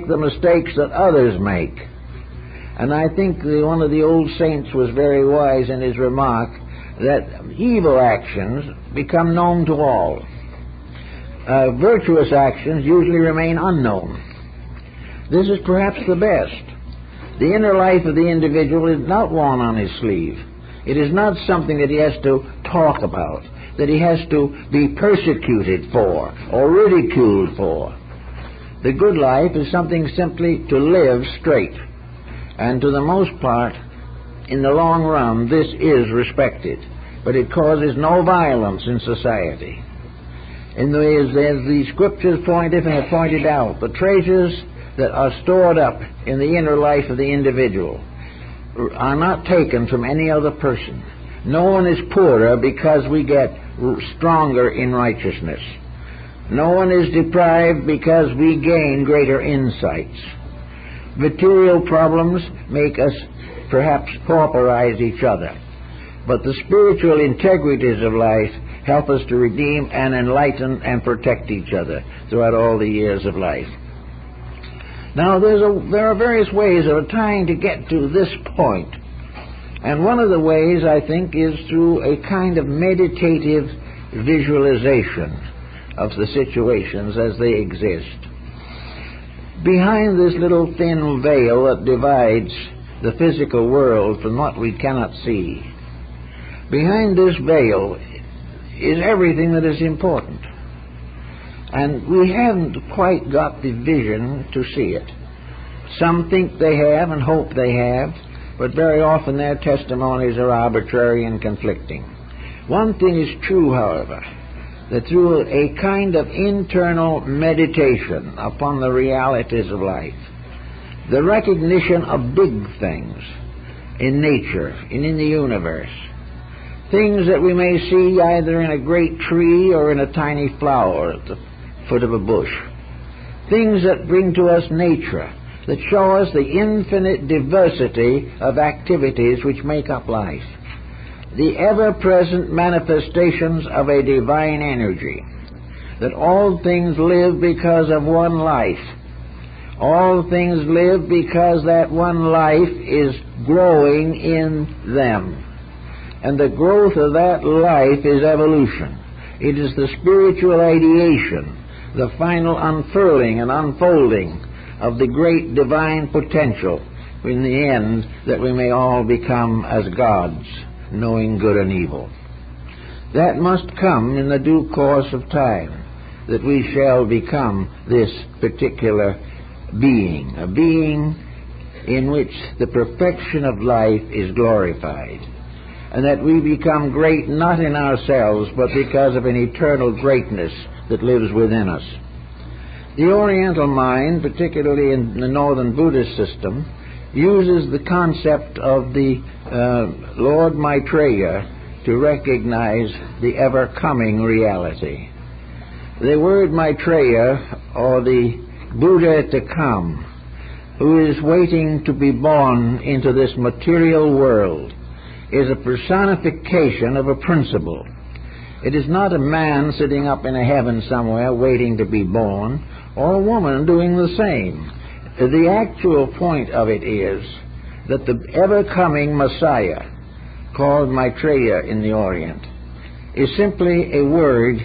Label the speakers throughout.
Speaker 1: make the mistakes that others make. And I think one of the old saints was very wise in his remark that evil actions become known to all. Virtuous actions usually remain unknown. This is perhaps the best. The inner life of the individual is not worn on his sleeve. It is not something that he has to talk about, that he has to be persecuted for or ridiculed for. The good life is something simply to live straight. And to the most part, in the long run, this is respected. But it causes no violence in society. As the scriptures have pointed out, the treasures that are stored up in the inner life of the individual are not taken from any other person. No one is poorer because we get stronger in righteousness. No one is deprived because we gain greater insights. Material problems make us perhaps pauperize each other, but the spiritual integrities of life help us to redeem and enlighten and protect each other throughout all the years of life. Now, there are various ways of trying to get to this point. And one of the ways, I think, is through a kind of meditative visualization of the situations as they exist. Behind this little thin veil that divides the physical world from what we cannot see, behind this veil is everything that is important. And we haven't quite got the vision to see it. Some think they have and hope they have, but very often their testimonies are arbitrary and conflicting. One thing is true, however, that through a kind of internal meditation upon the realities of life, the recognition of big things in nature and in the universe, things that we may see either in a great tree or in a tiny flower at the foot of a bush, things that bring to us nature, that show us the infinite diversity of activities which make up life, the ever-present manifestations of a divine energy, that all things live because of one life. All things live because that one life is growing in them. And the growth of that life is evolution. It is the spiritual ideation, the final unfurling and unfolding of the great divine potential in the end, that we may all become as gods, knowing good and evil. That must come in the due course of time, that we shall become this particular being, a being in which the perfection of life is glorified, and that we become great not in ourselves, but because of an eternal greatness that lives within us. The Oriental mind, particularly in the Northern Buddhist system, uses the concept of the Lord Maitreya to recognize the ever-coming reality. The word Maitreya, or the Buddha to come, who is waiting to be born into this material world, is a personification of a principle. It is not a man sitting up in a heaven somewhere waiting to be born, or a woman doing the same. The actual point of it is that the ever-coming Messiah, called Maitreya in the Orient, is simply a word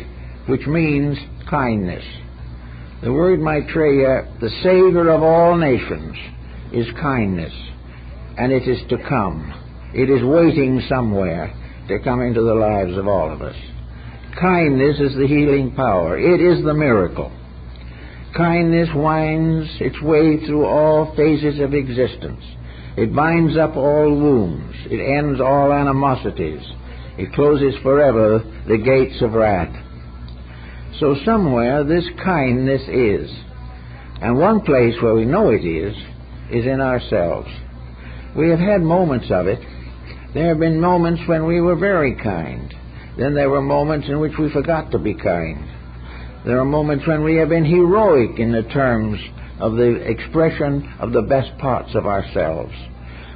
Speaker 1: which means kindness. The word Maitreya, the Savior of all nations, is kindness, and it is to come. It is waiting somewhere to come into the lives of all of us. Kindness is the healing power. It is the miracle. Kindness winds its way through all phases of existence. It binds up all wounds. It ends all animosities. It closes forever the gates of wrath. So somewhere this kindness is. And one place where we know it is in ourselves. We have had moments of it. There have been moments when we were very kind. Then there were moments in which we forgot to be kind. There are moments when we have been heroic in the terms of the expression of the best parts of ourselves.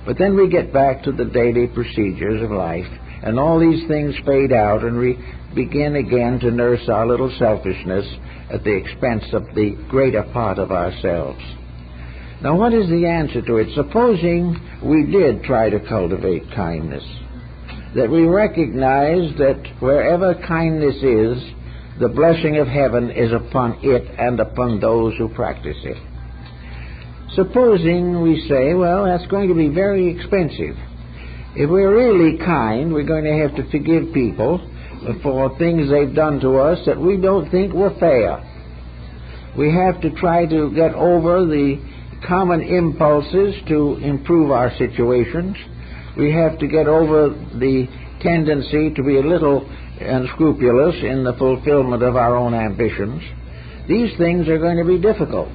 Speaker 1: But then we get back to the daily procedures of life, and all these things fade out, and we begin again to nurse our little selfishness at the expense of the greater part of ourselves. Now, what is the answer to it? Supposing we did try to cultivate kindness, that we recognize that wherever kindness is, the blessing of heaven is upon it and upon those who practice it. Supposing we say, well, that's going to be very expensive. If we're really kind, we're going to have to forgive people for things they've done to us that we don't think were fair. We have to try to get over the common impulses to improve our situations. We have to get over the tendency to be a little unscrupulous in the fulfillment of our own ambitions. These things are going to be difficult.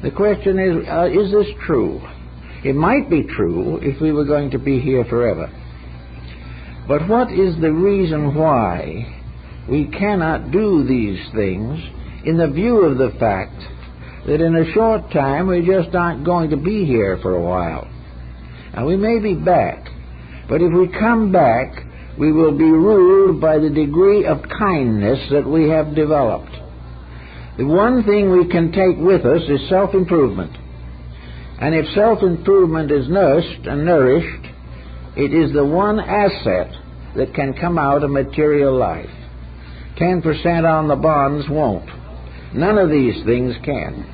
Speaker 1: The question is this true? It might be true if we were going to be here forever. But what is the reason why we cannot do these things in the view of the fact that in a short time we just aren't going to be here for a while? Now, we may be back, but if we come back, we will be ruled by the degree of kindness that we have developed. The one thing we can take with us is self-improvement. And if self-improvement is nursed and nourished, it is the one asset that can come out of material life. 10% on the bonds won't. None of these things can.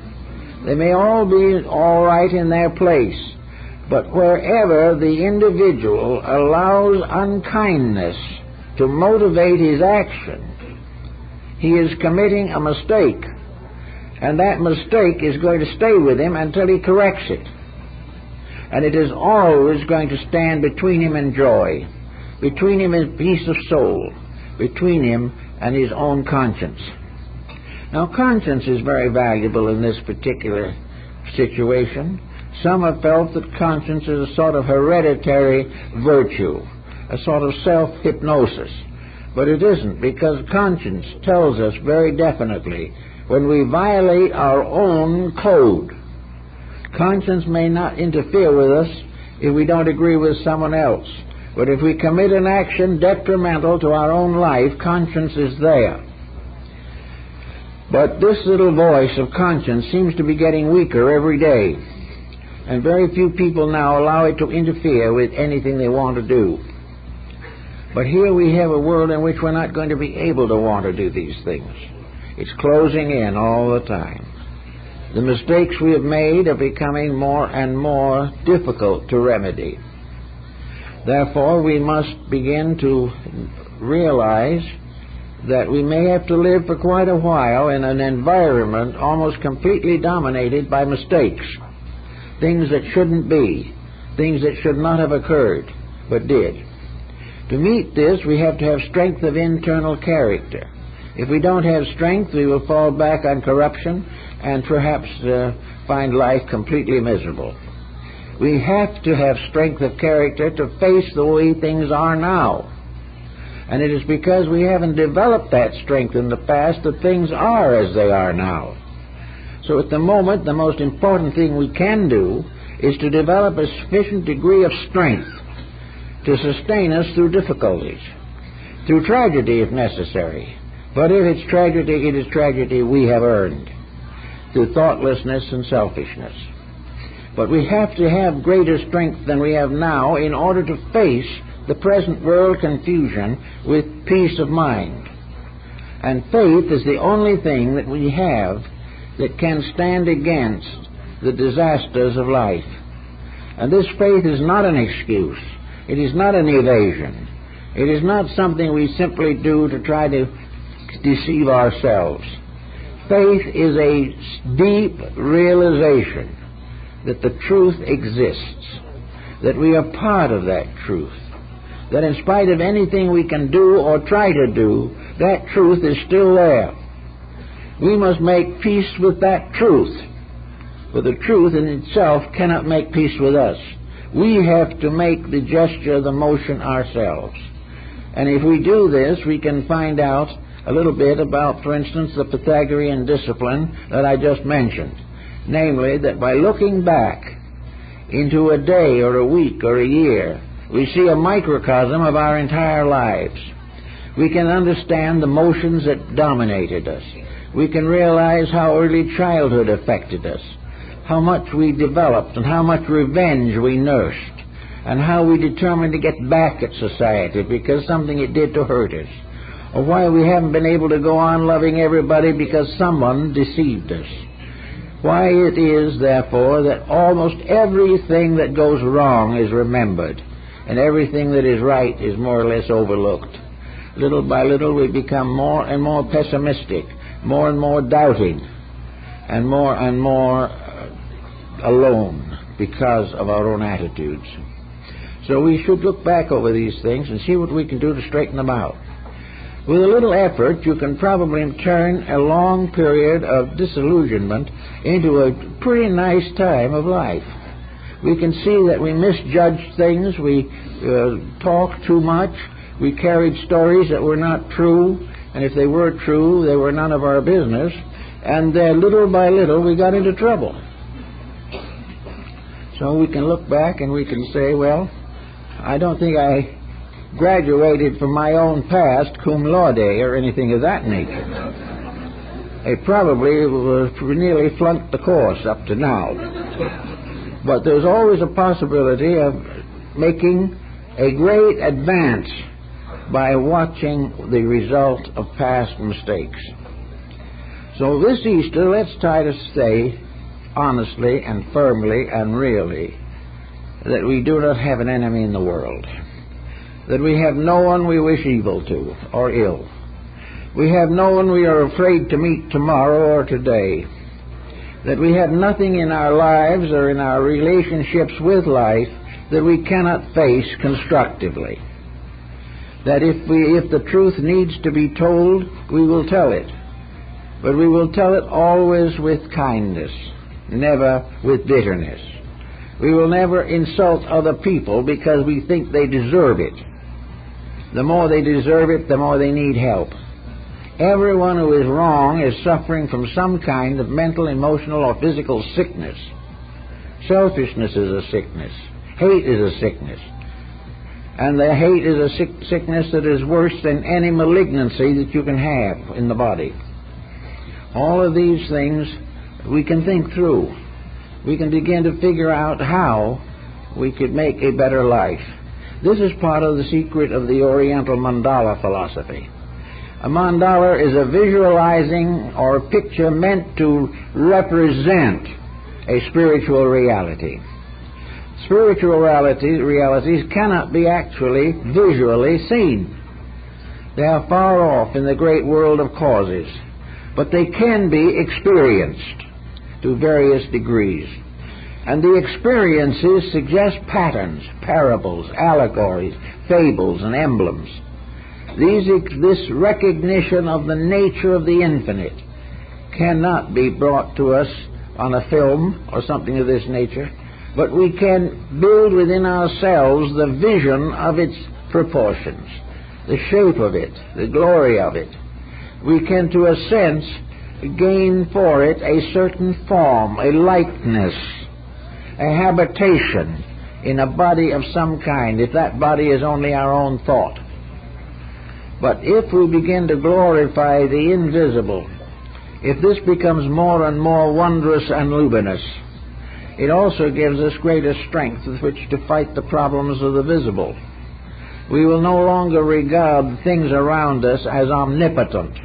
Speaker 1: They may all be all right in their place, but wherever the individual allows unkindness to motivate his action, he is committing a mistake, and that mistake is going to stay with him until he corrects it. And it is always going to stand between him and joy, between him and peace of soul, between him and his own conscience. Now, conscience is very valuable in this particular situation. Some have felt that conscience is a sort of hereditary virtue, a sort of self-hypnosis. But it isn't, because conscience tells us very definitely when we violate our own code. Conscience may not interfere with us if we don't agree with someone else. But if we commit an action detrimental to our own life, conscience is there. But this little voice of conscience seems to be getting weaker every day. And very few people now allow it to interfere with anything they want to do. But here we have a world in which we're not going to be able to want to do these things. It's closing in all the time. The mistakes we have made are becoming more and more difficult to remedy. Therefore, we must begin to realize that we may have to live for quite a while in an environment almost completely dominated by mistakes. Things that shouldn't be, things that should not have occurred, but did. To meet this, we have to have strength of internal character. If we don't have strength, we will fall back on corruption and perhaps find life completely miserable. We have to have strength of character to face the way things are now. And it is because we haven't developed that strength in the past that things are as they are now. So at the moment, the most important thing we can do is to develop a sufficient degree of strength to sustain us through difficulties, through tragedy if necessary. But if it's tragedy, it is tragedy we have earned, through thoughtlessness and selfishness. But we have to have greater strength than we have now in order to face the present world confusion with peace of mind. And faith is the only thing that we have that can stand against the disasters of life. And this faith is not an excuse. It is not an evasion. It is not something we simply do to try to deceive ourselves. Faith is a deep realization that the truth exists, that we are part of that truth, that in spite of anything we can do or try to do, that truth is still there. We must make peace with that truth, for the truth in itself cannot make peace with us. We have to make the gesture, the motion ourselves. And if we do this, we can find out a little bit about, for instance, the Pythagorean discipline that I just mentioned. Namely, that by looking back into a day or a week or a year, we see a microcosm of our entire lives. We can understand the motions that dominated us. We can realize how early childhood affected us, how much we developed and how much revenge we nursed, and how we determined to get back at society because something it did to hurt us, or why we haven't been able to go on loving everybody because someone deceived us. Why it is, therefore, that almost everything that goes wrong is remembered, and everything that is right is more or less overlooked. Little by little we become more and more pessimistic, more and more doubting, and more alone because of our own attitudes. So we should look back over these things and see what we can do to straighten them out. With a little effort, you can probably turn a long period of disillusionment into a pretty nice time of life. We can see that we misjudged things, we talked too much, we carried stories that were not true, and if they were true, they were none of our business, and little by little we got into trouble. So we can look back and we can say, well, I don't think I graduated from my own past cum laude or anything of that nature. I probably nearly flunked the course up to now. But there's always a possibility of making a great advance by watching the result of past mistakes. So this Easter, let's try to say honestly and firmly and really that we do not have an enemy in the world, that we have no one we wish evil to or ill. We have no one we are afraid to meet tomorrow or today, that we have nothing in our lives or in our relationships with life that we cannot face constructively, that if the truth needs to be told, we will tell it, but we will tell it always with kindness, never with bitterness. We will never insult other people because we think they deserve it. The more they deserve it, the more they need help. Everyone who is wrong is suffering from some kind of mental, emotional, or physical sickness. Selfishness is a sickness. Hate is a sickness. And the hate is a sickness that is worse than any malignancy that you can have in the body. All of these things we can think through. We can begin to figure out how we could make a better life. This is part of the secret of the Oriental mandala philosophy. A mandala is a visualizing or a picture meant to represent a spiritual reality. Spiritual realities cannot be actually visually seen. They are far off in the great world of causes, but they can be experienced to various degrees. And the experiences suggest patterns, parables, allegories, fables, and emblems. This recognition of the nature of the infinite cannot be brought to us on a film or something of this nature, but we can build within ourselves the vision of its proportions, the shape of it, the glory of it. We can, to a sense, gain for it a certain form, a likeness, a habitation in a body of some kind, if that body is only our own thought. But if we begin to glorify the invisible, if this becomes more and more wondrous and luminous, it also gives us greater strength with which to fight the problems of the visible. We will no longer regard things around us as omnipotent,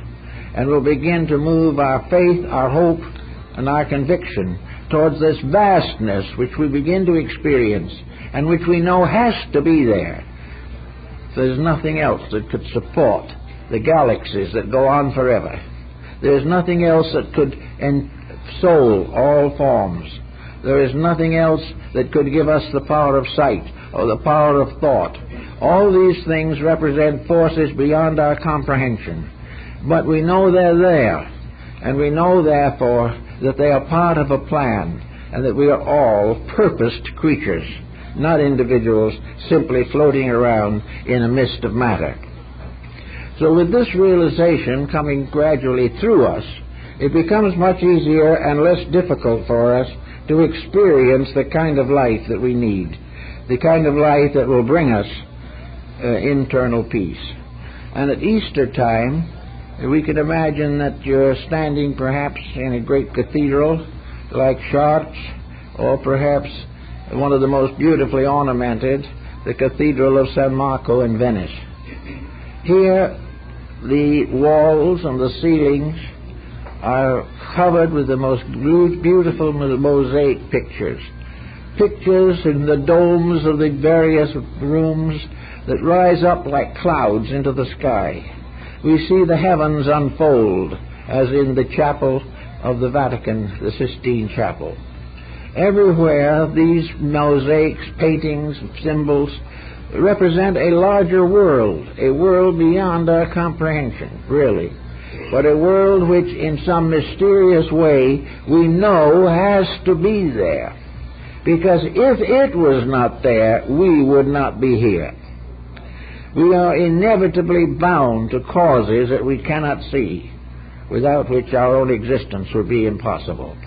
Speaker 1: and will begin to move our faith, our hope, and our conviction towards this vastness which we begin to experience and which we know has to be there. There's nothing else that could support the galaxies that go on forever. There's nothing else that could ensoul all forms. There is nothing else that could give us the power of sight or the power of thought. All these things represent forces beyond our comprehension. But we know they're there, and we know, therefore, that they are part of a plan, and that we are all purposed creatures, not individuals simply floating around in a mist of matter. So with this realization coming gradually through us, it becomes much easier and less difficult for us to experience the kind of life that we need, the kind of life that will bring us internal peace. And at Easter time, we can imagine that you're standing perhaps in a great cathedral, like Chartres, or perhaps one of the most beautifully ornamented, the Cathedral of San Marco in Venice. Here, the walls and the ceilings are covered with the most beautiful mosaic pictures. Pictures in the domes of the various rooms that rise up like clouds into the sky. We see the heavens unfold, as in the chapel of the Vatican, the Sistine Chapel. Everywhere, these mosaics, paintings, symbols represent a larger world, a world beyond our comprehension, really, but a world which in some mysterious way we know has to be there, because if it was not there, we would not be here. We are inevitably bound to causes that we cannot see, without which our own existence would be impossible.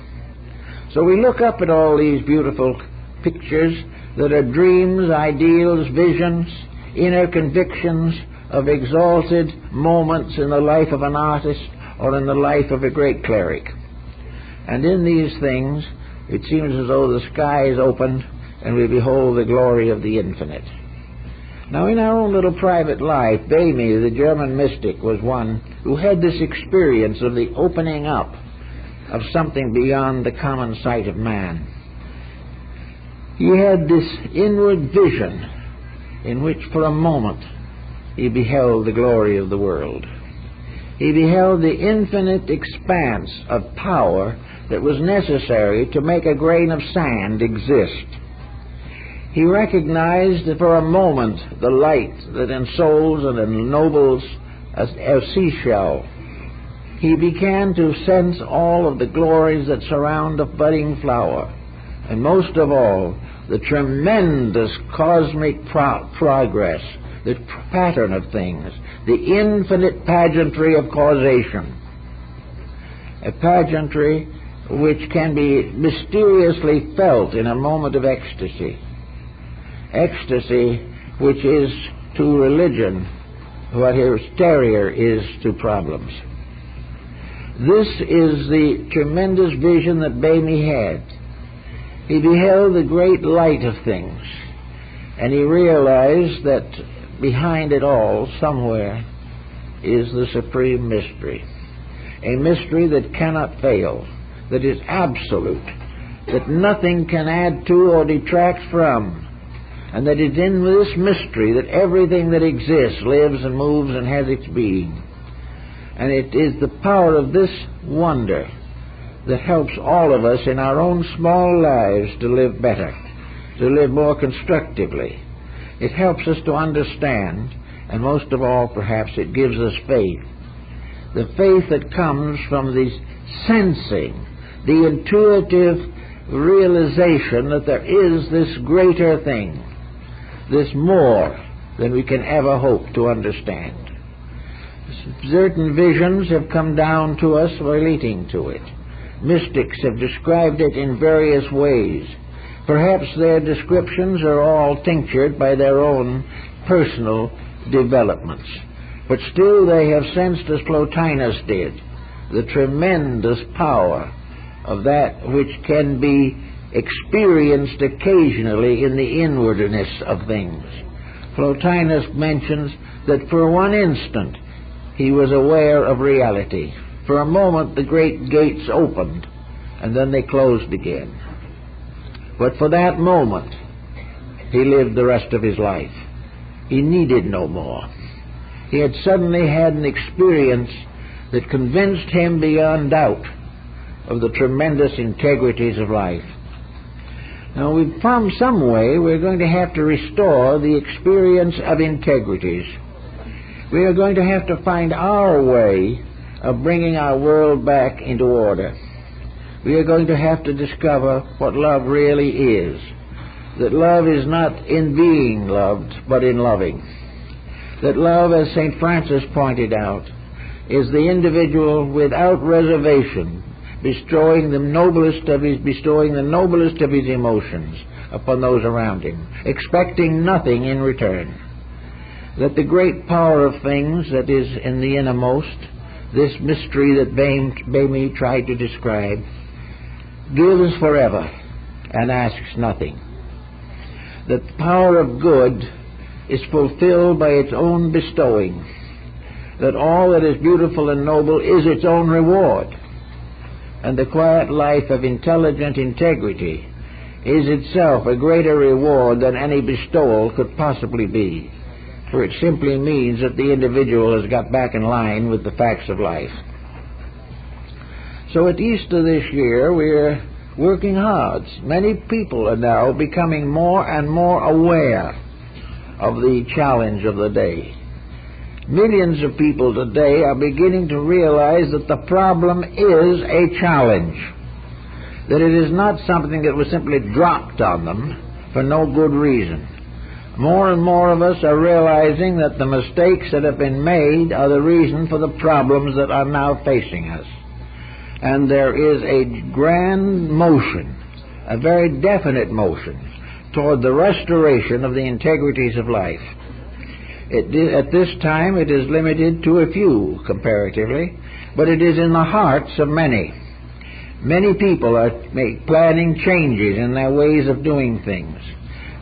Speaker 1: So we look up at all these beautiful pictures that are dreams, ideals, visions, inner convictions of exalted moments in the life of an artist or in the life of a great cleric. And in these things, it seems as though the sky is opened and we behold the glory of the infinite. Now, in our own little private life, Bamy, the German mystic, was one who had this experience of the opening up of something beyond the common sight of man. He had this inward vision in which for a moment he beheld the glory of the world. He beheld the infinite expanse of power that was necessary to make a grain of sand exist. He recognized for a moment the light that ensouls and ennobles a seashell. He began to sense all of the glories that surround a budding flower, and most of all, the tremendous cosmic progress, the pattern of things, the infinite pageantry of causation, a pageantry which can be mysteriously felt in a moment of ecstasy. Ecstasy which is to religion what hysteria is to problems. This is the tremendous vision that Bamy had. He beheld the great light of things, and he realized that behind it all, somewhere, is the supreme mystery. A mystery that cannot fail, that is absolute, that nothing can add to or detract from, and that it's in this mystery that everything that exists lives and moves and has its being. And it is the power of this wonder that helps all of us in our own small lives to live better, to live more constructively. It helps us to understand, and most of all, perhaps, it gives us faith. The faith that comes from the sensing, the intuitive realization that there is this greater thing, this more than we can ever hope to understand. Certain visions have come down to us relating to it. Mystics have described it in various ways. Perhaps their descriptions are all tinctured by their own personal developments. But still they have sensed, as Plotinus did, the tremendous power of that which can be experienced occasionally in the inwardness of things. Plotinus mentions that for one instant he was aware of reality. For a moment the great gates opened, and then they closed again. But for that moment, he lived the rest of his life. He needed no more. He had suddenly had an experience that convinced him beyond doubt of the tremendous integrities of life. Now, from some way, we're going to have to restore the experience of integrities. We are going to have to find our way of bringing our world back into order. We are going to have to discover what love really is. That love is not in being loved, but in loving. That love, as St. Francis pointed out, is the individual without reservation bestowing the noblest of his emotions upon those around him, expecting nothing in return. That the great power of things that is in the innermost, this mystery that Bamy tried to describe, gives forever and asks nothing. That the power of good is fulfilled by its own bestowing. That all that is beautiful and noble is its own reward. And the quiet life of intelligent integrity is itself a greater reward than any bestowal could possibly be, for it simply means that the individual has got back in line with the facts of life. So at Easter this year, we're working hard. Many people are now becoming more and more aware of the challenge of the day. Millions of people today are beginning to realize that the problem is a challenge, that it is not something that was simply dropped on them for no good reason. More and more of us are realizing that the mistakes that have been made are the reason for the problems that are now facing us. And there is a grand motion, a very definite motion, toward the restoration of the integrities of life. At this time it is limited to a few, comparatively, but it is in the hearts of many. Many people are planning changes in their ways of doing things.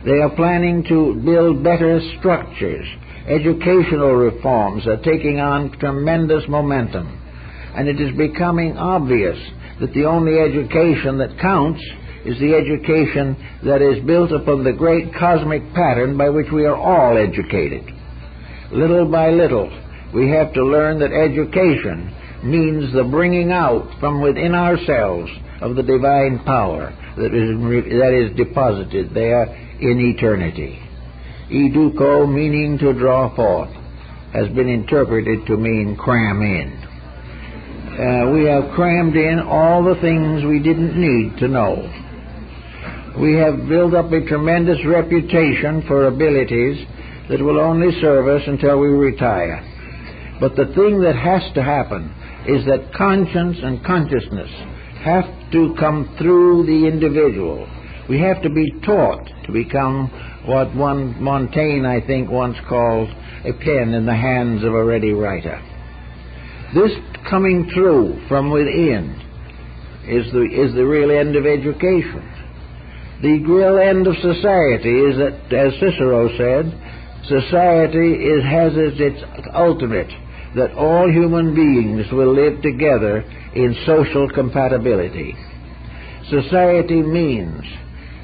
Speaker 1: They are planning to build better structures. Educational reforms are taking on tremendous momentum. And it is becoming obvious that the only education that counts is the education that is built upon the great cosmic pattern by which we are all educated. Little by little, we have to learn that education means the bringing out from within ourselves of the divine power that is deposited there in eternity. Educo, meaning to draw forth, has been interpreted to mean cram in. We have crammed in all the things we didn't need to know. We have built up a tremendous reputation for abilities that will only serve us until we retire. But the thing that has to happen is that conscience and consciousness have to come through the individual. We have to be taught to become what one Montaigne, I think, once called a pen in the hands of a ready writer. This coming through from within is the real end of education. The real end of society is that, as Cicero said, society has as its ultimate that all human beings will live together in social compatibility. Society means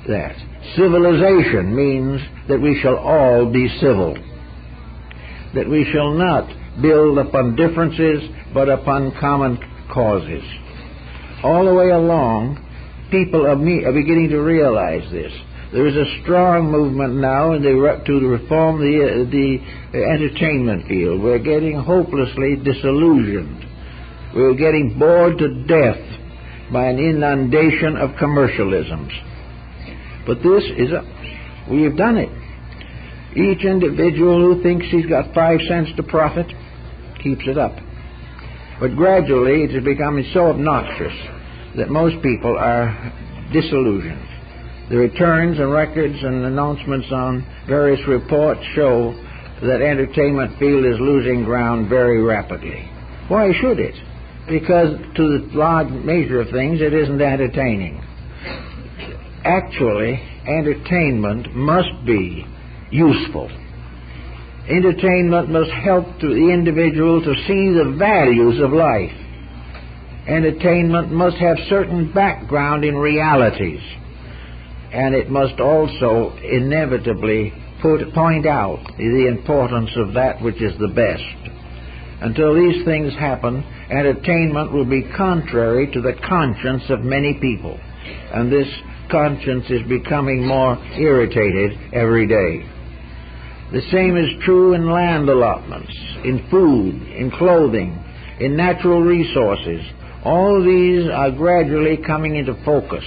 Speaker 1: that. Civilization means that we shall all be civil, that we shall not build upon differences but upon common causes. All the way along, people are beginning to realize this. There is a strong movement now to reform the entertainment field. We're getting hopelessly disillusioned. We're getting bored to death by an inundation of commercialisms. But we have done it. Each individual who thinks he's got 5 cents to profit keeps it up. But gradually it is becoming so obnoxious that most people are disillusioned. The returns and records and announcements on various reports show that entertainment field is losing ground very rapidly. Why should it? Because to the large measure of things it isn't entertaining. Actually, entertainment must be useful. Entertainment must help to the individual to see the values of life. Entertainment must have certain background in realities. And it must also inevitably point out the importance of that which is the best. Until these things happen, entertainment will be contrary to the conscience of many people. And this conscience is becoming more irritated every day. The same is true in land allotments, in food, in clothing, in natural resources. All these are gradually coming into focus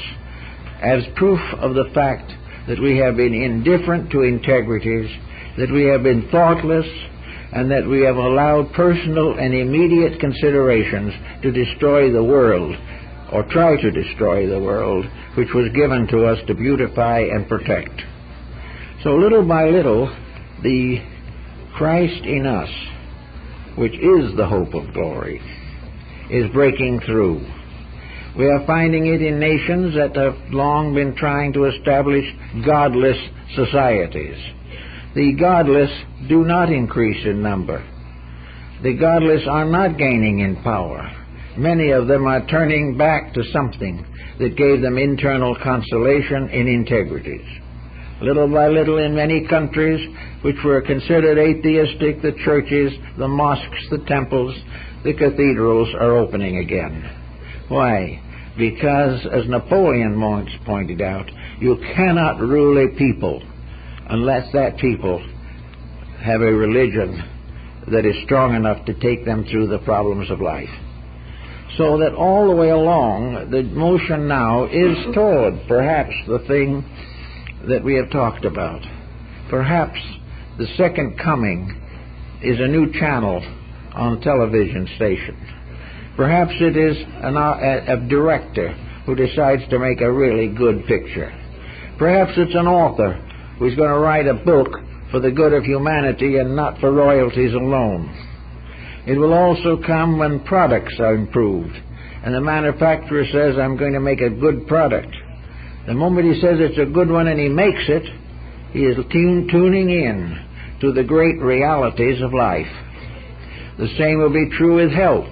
Speaker 1: as proof of the fact that we have been indifferent to integrities, that we have been thoughtless, and that we have allowed personal and immediate considerations to destroy the world, or try to destroy the world, which was given to us to beautify and protect. So little by little, the Christ in us, which is the hope of glory, is breaking through. We are finding it in nations that have long been trying to establish godless societies. The godless do not increase in number. The godless are not gaining in power. Many of them are turning back to something that gave them internal consolation in integrities. Little by little, in many countries which were considered atheistic, the churches, the mosques, the temples, the cathedrals are opening again. Why? Because, as Napoleon once pointed out, you cannot rule a people unless that people have a religion that is strong enough to take them through the problems of life. So that all the way along, the motion now is toward perhaps the thing that we have talked about. Perhaps the second coming is a new channel on a television station. Perhaps it is a director who decides to make a really good picture. Perhaps it's an author who's going to write a book for the good of humanity and not for royalties alone. It will also come when products are improved, and the manufacturer says, I'm going to make a good product. The moment he says it's a good one and he makes it, he is tuning in to the great realities of life. The same will be true with health.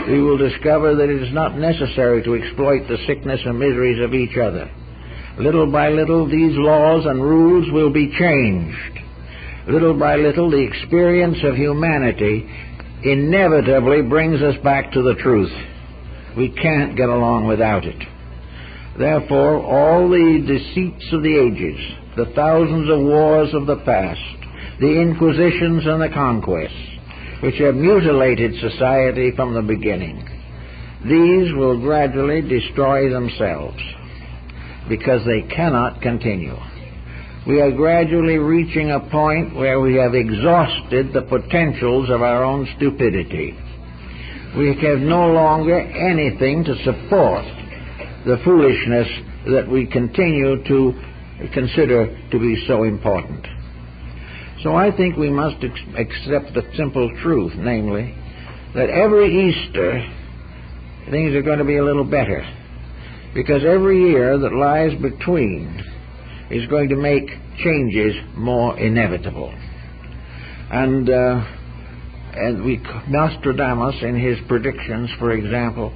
Speaker 1: We will discover that it is not necessary to exploit the sickness and miseries of each other. Little by little, these laws and rules will be changed. Little by little, the experience of humanity inevitably brings us back to the truth. We can't get along without it. Therefore, all the deceits of the ages, the thousands of wars of the past, the inquisitions and the conquests, which have mutilated society from the beginning, these will gradually destroy themselves because they cannot continue. We are gradually reaching a point where we have exhausted the potentials of our own stupidity. We have no longer anything to support the foolishness that we continue to consider to be so important. So I think we must accept the simple truth, namely, that every Easter things are going to be a little better, because every year that lies between is going to make changes more inevitable. And Nostradamus, in his predictions, for example,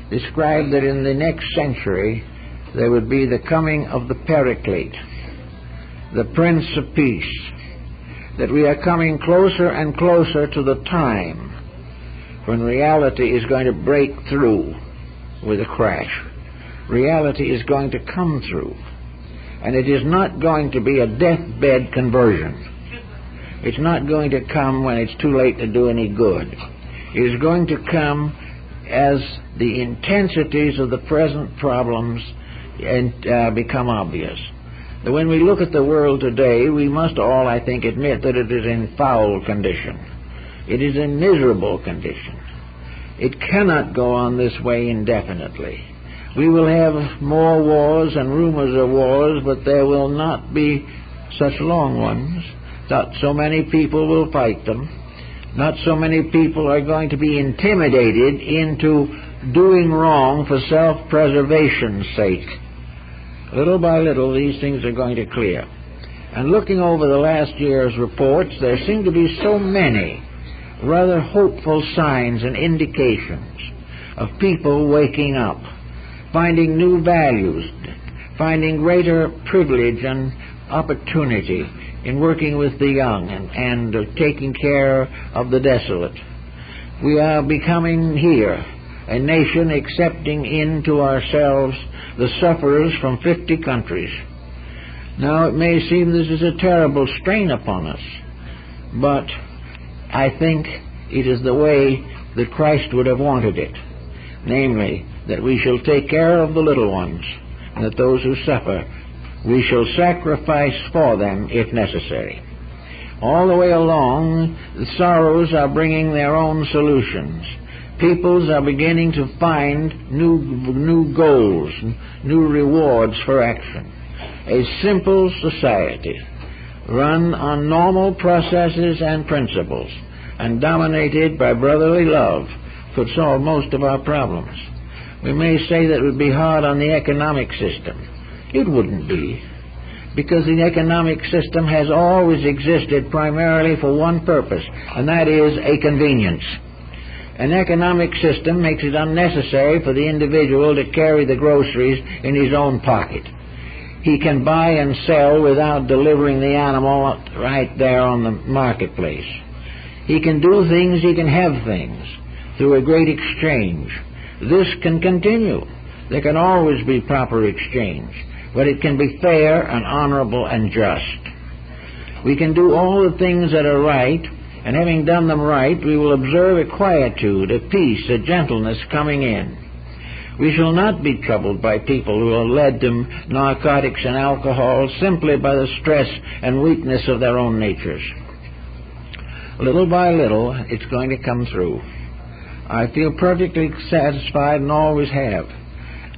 Speaker 1: described that in the next century there would be the coming of the Paraclete, the Prince of Peace, that we are coming closer and closer to the time when reality is going to break through with a crash. Reality is going to come through, and it is not going to be a deathbed conversion. It's not going to come when it's too late to do any good. It is going to come as the intensities of the present problems become obvious. When we look at the world today, we must all, I think, admit that it is in foul condition. It is in miserable condition. It cannot go on this way indefinitely. We will have more wars and rumors of wars, but there will not be such long ones. Not so many people will fight them. Not so many people are going to be intimidated into doing wrong for self-preservation's sake. Little by little, these things are going to clear. And looking over the last year's reports, there seem to be so many rather hopeful signs and indications of people waking up, finding new values, finding greater privilege and opportunity in working with the young and taking care of the desolate. We are becoming here a nation accepting into ourselves the sufferers from 50 countries. Now, it may seem this is a terrible strain upon us, but I think it is the way that Christ would have wanted it, namely, that we shall take care of the little ones, and that those who suffer, we shall sacrifice for them if necessary. All the way along, the sorrows are bringing their own solutions. Peoples are beginning to find new goals, new rewards for action. A simple society, run on normal processes and principles, and dominated by brotherly love, could solve most of our problems. We may say that it would be hard on the economic system. It wouldn't be, because the economic system has always existed primarily for one purpose, and that is a convenience. An economic system makes it unnecessary for the individual to carry the groceries in his own pocket. He can buy and sell without delivering the animal right there on the marketplace. He can do things, he can have things through a great exchange. This can continue. There can always be proper exchange, but it can be fair and honorable and just. We can do all the things that are right, and having done them right, we will observe a quietude, a peace, a gentleness coming in. We shall not be troubled by people who are led to narcotics and alcohol simply by the stress and weakness of their own natures. Little by little, it's going to come through. I feel perfectly satisfied, and always have,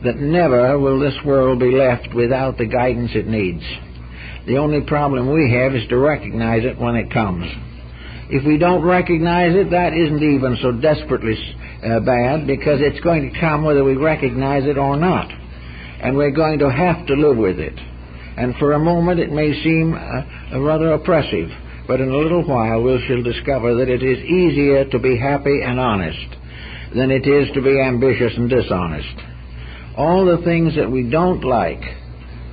Speaker 1: that never will this world be left without the guidance it needs. The only problem we have is to recognize it when it comes. If we don't recognize it, that isn't even so desperately bad, because it's going to come whether we recognize it or not. And we're going to have to live with it. And for a moment it may seem rather oppressive, but in a little while we shall discover that it is easier to be happy and honest than it is to be ambitious and dishonest. All the things that we don't like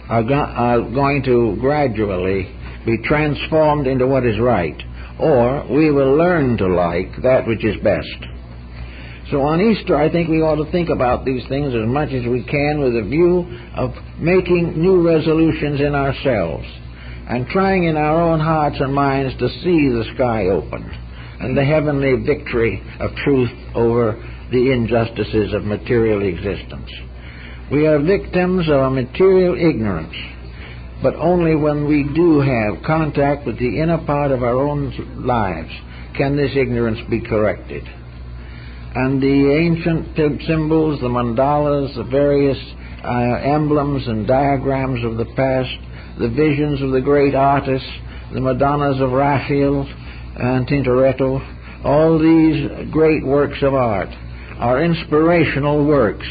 Speaker 1: are going to gradually be transformed into what is right, or we will learn to like that which is best. So on Easter, I think we ought to think about these things as much as we can with a view of making new resolutions in ourselves and trying in our own hearts and minds to see the sky open and the heavenly victory of truth over the injustices of material existence. We are victims of a material ignorance, but only when we do have contact with the inner part of our own lives can this ignorance be corrected. And the ancient symbols, the mandalas, the various emblems and diagrams of the past, the visions of the great artists, the Madonnas of Raphael and Tintoretto, all these great works of art are inspirational works,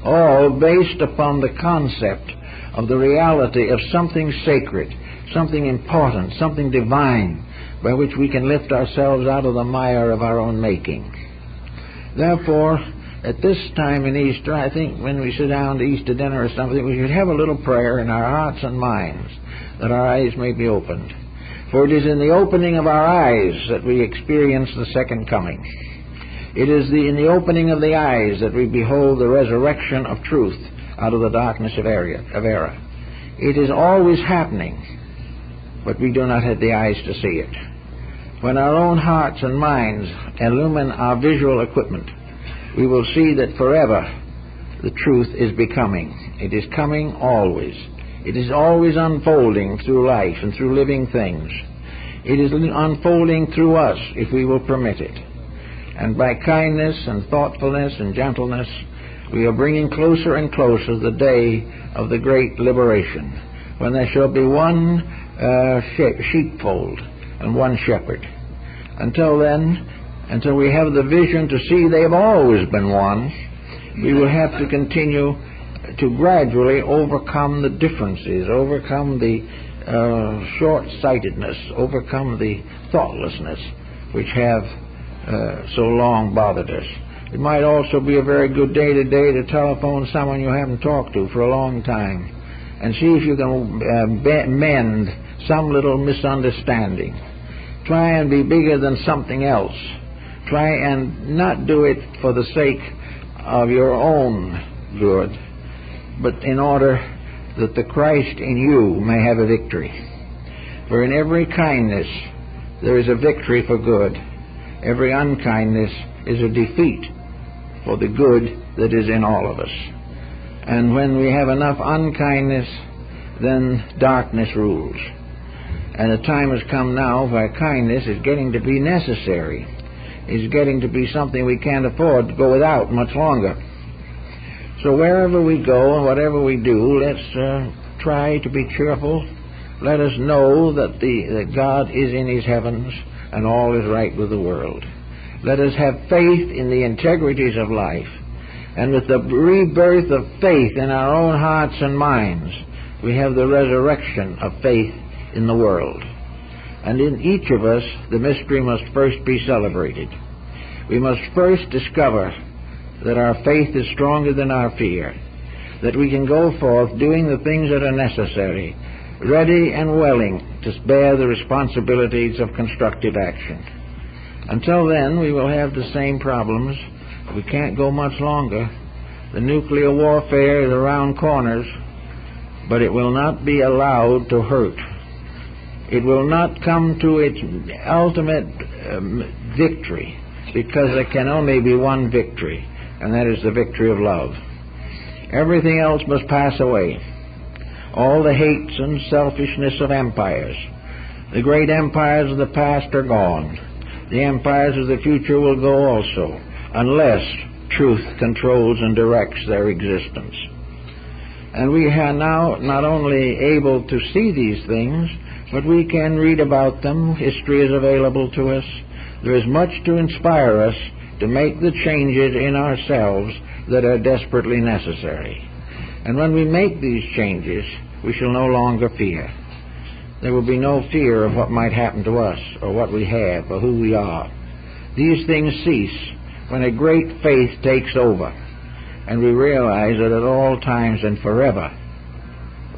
Speaker 1: all based upon the concept of the reality of something sacred, something important, something divine, by which we can lift ourselves out of the mire of our own making. Therefore, at this time in Easter, I think when we sit down to Easter dinner or something, we should have a little prayer in our hearts and minds that our eyes may be opened. For it is in the opening of our eyes that we experience the second coming. It is in the opening of the eyes that we behold the resurrection of truth out of the darkness of error. It is always happening, but we do not have the eyes to see it. When our own hearts and minds illumine our visual equipment, we will see that forever the truth is becoming. It is coming always. It is always unfolding through life and through living things. It is unfolding through us if we will permit it. And by kindness and thoughtfulness and gentleness, we are bringing closer and closer the day of the great liberation, when there shall be one sheepfold and one shepherd. Until then, until we have the vision to see they've always been one, we will have to continue to gradually overcome the differences, overcome the short-sightedness, overcome the thoughtlessness which have so long bothered us. It might also be a very good day today to telephone someone you haven't talked to for a long time and see if you can mend some little misunderstanding. Try and be bigger than something else. Try and not do it for the sake of your own good, but in order that the Christ in you may have a victory. For in every kindness there is a victory for good. Every unkindness is a defeat for the good that is in all of us. And when we have enough unkindness, then darkness rules. And the time has come now where kindness is getting to be necessary. It's getting to be something we can't afford to go without much longer. So wherever we go and whatever we do, let's try to be cheerful. Let us know that God is in His heavens and all is right with the world. Let us have faith in the integrities of life And with the rebirth of faith in our own hearts and minds, we have the resurrection of faith in the world. And in each of us, the mystery must first be celebrated. We must first discover that our faith is stronger than our fear, that we can go forth doing the things that are necessary, ready and willing to bear the responsibilities of constructive action. Until then, we will have the same problems. We can't go much longer. The nuclear warfare is around corners, but it will not be allowed to hurt. It will not come to its ultimate victory, because there can only be one victory, and that is the victory of love. Everything else must pass away. All the hates and selfishness of empires. The great empires of the past are gone. The empires of the future will go also, unless truth controls and directs their existence. And we are now not only able to see these things, but we can read about them. History is available to us. There is much to inspire us to make the changes in ourselves that are desperately necessary. And when we make these changes, we shall no longer fear. There will be no fear of what might happen to us, or what we have, or who we are. These things cease when a great faith takes over, and we realize that at all times and forever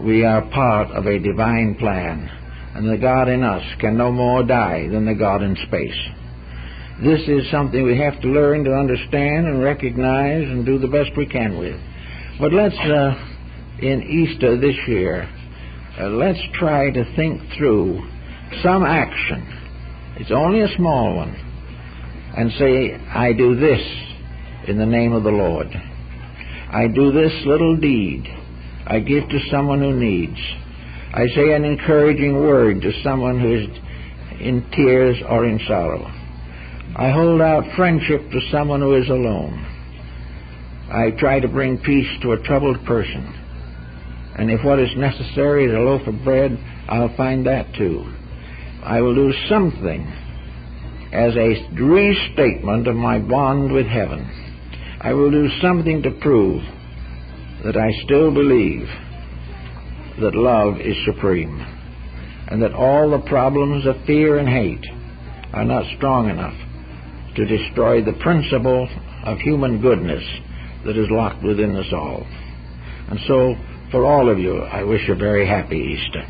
Speaker 1: we are part of a divine plan, and the God in us can no more die than the God in space. This is something we have to learn to understand and recognize and do the best we can with. But let's, in Easter this year, let's try to think through some action. It's only a small one. And say, I do this in the name of the Lord. I do this little deed. I give to someone who needs. I say an encouraging word to someone who is in tears or in sorrow. I hold out friendship to someone who is alone. I try to bring peace to a troubled person. And if what is necessary is a loaf of bread, I'll find that too. I will do something as a restatement of my bond with heaven. I will do something to prove that I still believe that love is supreme, and that all the problems of fear and hate are not strong enough to destroy the principle of human goodness that is locked within us all. And so, for all of you, I wish a very happy Easter.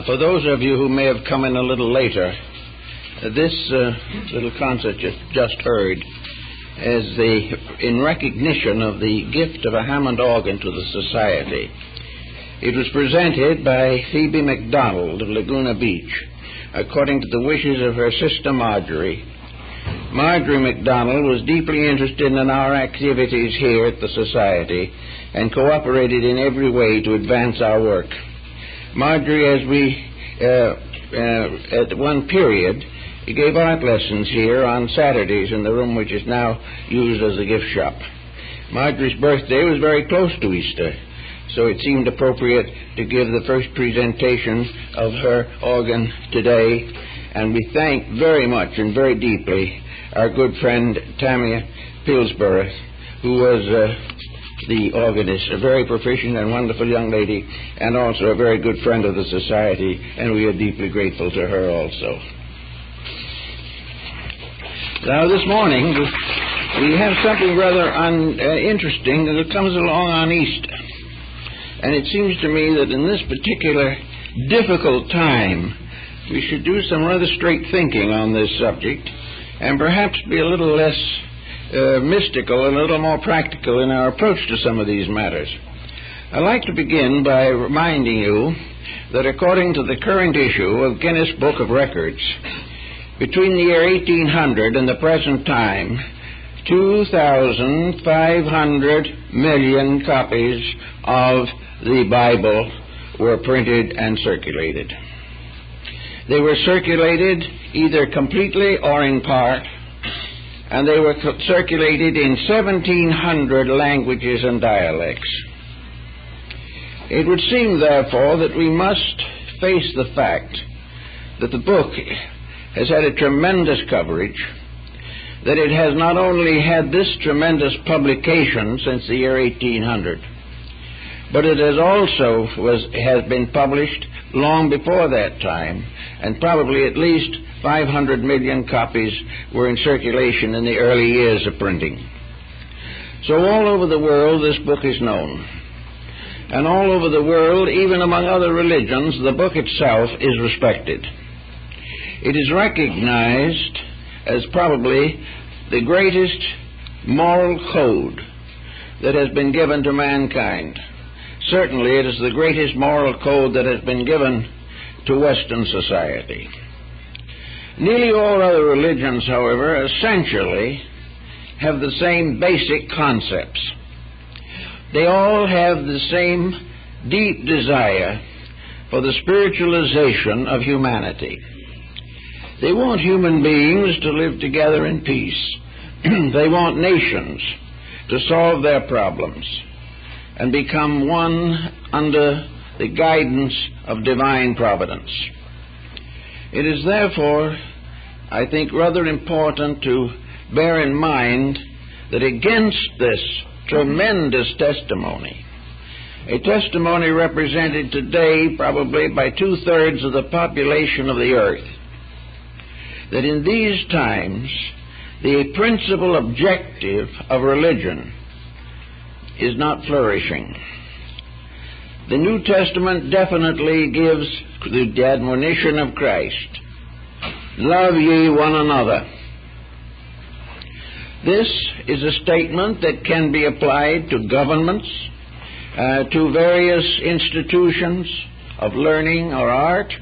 Speaker 1: For those of you who may have come in a little later, this little concert you just heard is in recognition of the gift of a Hammond organ to the Society. It was presented by Phoebe McDonald of Laguna Beach, according to the wishes of her sister Marjorie. Marjorie McDonald was deeply interested in our activities here at the Society and cooperated in every way to advance our work. Marjorie, as we, at one period, gave art lessons here on Saturdays in the room which is now used as a gift shop. Marjorie's birthday was very close to Easter, so it seemed appropriate to give the first presentation of her organ today, and we thank very much and very deeply our good friend Tamia Pillsborough, who was the organist, a very proficient and wonderful young lady, and also a very good friend of the Society, and we are deeply grateful to her also. Now, this morning, we have something rather interesting that comes along on Easter. And it seems to me that in this particular difficult time, we should do some rather straight thinking on this subject and perhaps be a little less mystical and a little more practical in our approach to some of these matters. I'd like to begin by reminding you that according to the current issue of Guinness Book of Records, between the year 1800 and the present time, 2,500 million copies of the Bible were printed and circulated. They were circulated either completely or in part, and they were circulated in 1,700 languages and dialects. It would seem, therefore, that we must face the fact that the book has had a tremendous coverage, that it has not only had this tremendous publication since the year 1800, but it has also has been published long before that time, and probably at least 500 million copies were in circulation in the early years of printing. So all over the world this book is known. And all over the world, even among other religions, the book itself is respected. It is recognized as probably the greatest moral code that has been given to mankind. Certainly it is the greatest moral code that has been given to Western society. Nearly all other religions, however, essentially have the same basic concepts. They all have the same deep desire for the spiritualization of humanity. They want human beings to live together in peace. They want nations to solve their problems and become one under the guidance of divine providence. It is therefore, I think, rather important to bear in mind that against this tremendous testimony, a testimony represented today probably by 2/3 of the population of the earth, that in these times the principal objective of religion is not flourishing. The New Testament definitely gives the admonition of Christ, "Love ye one another." This is a statement that can be applied to governments, to various institutions of learning or art.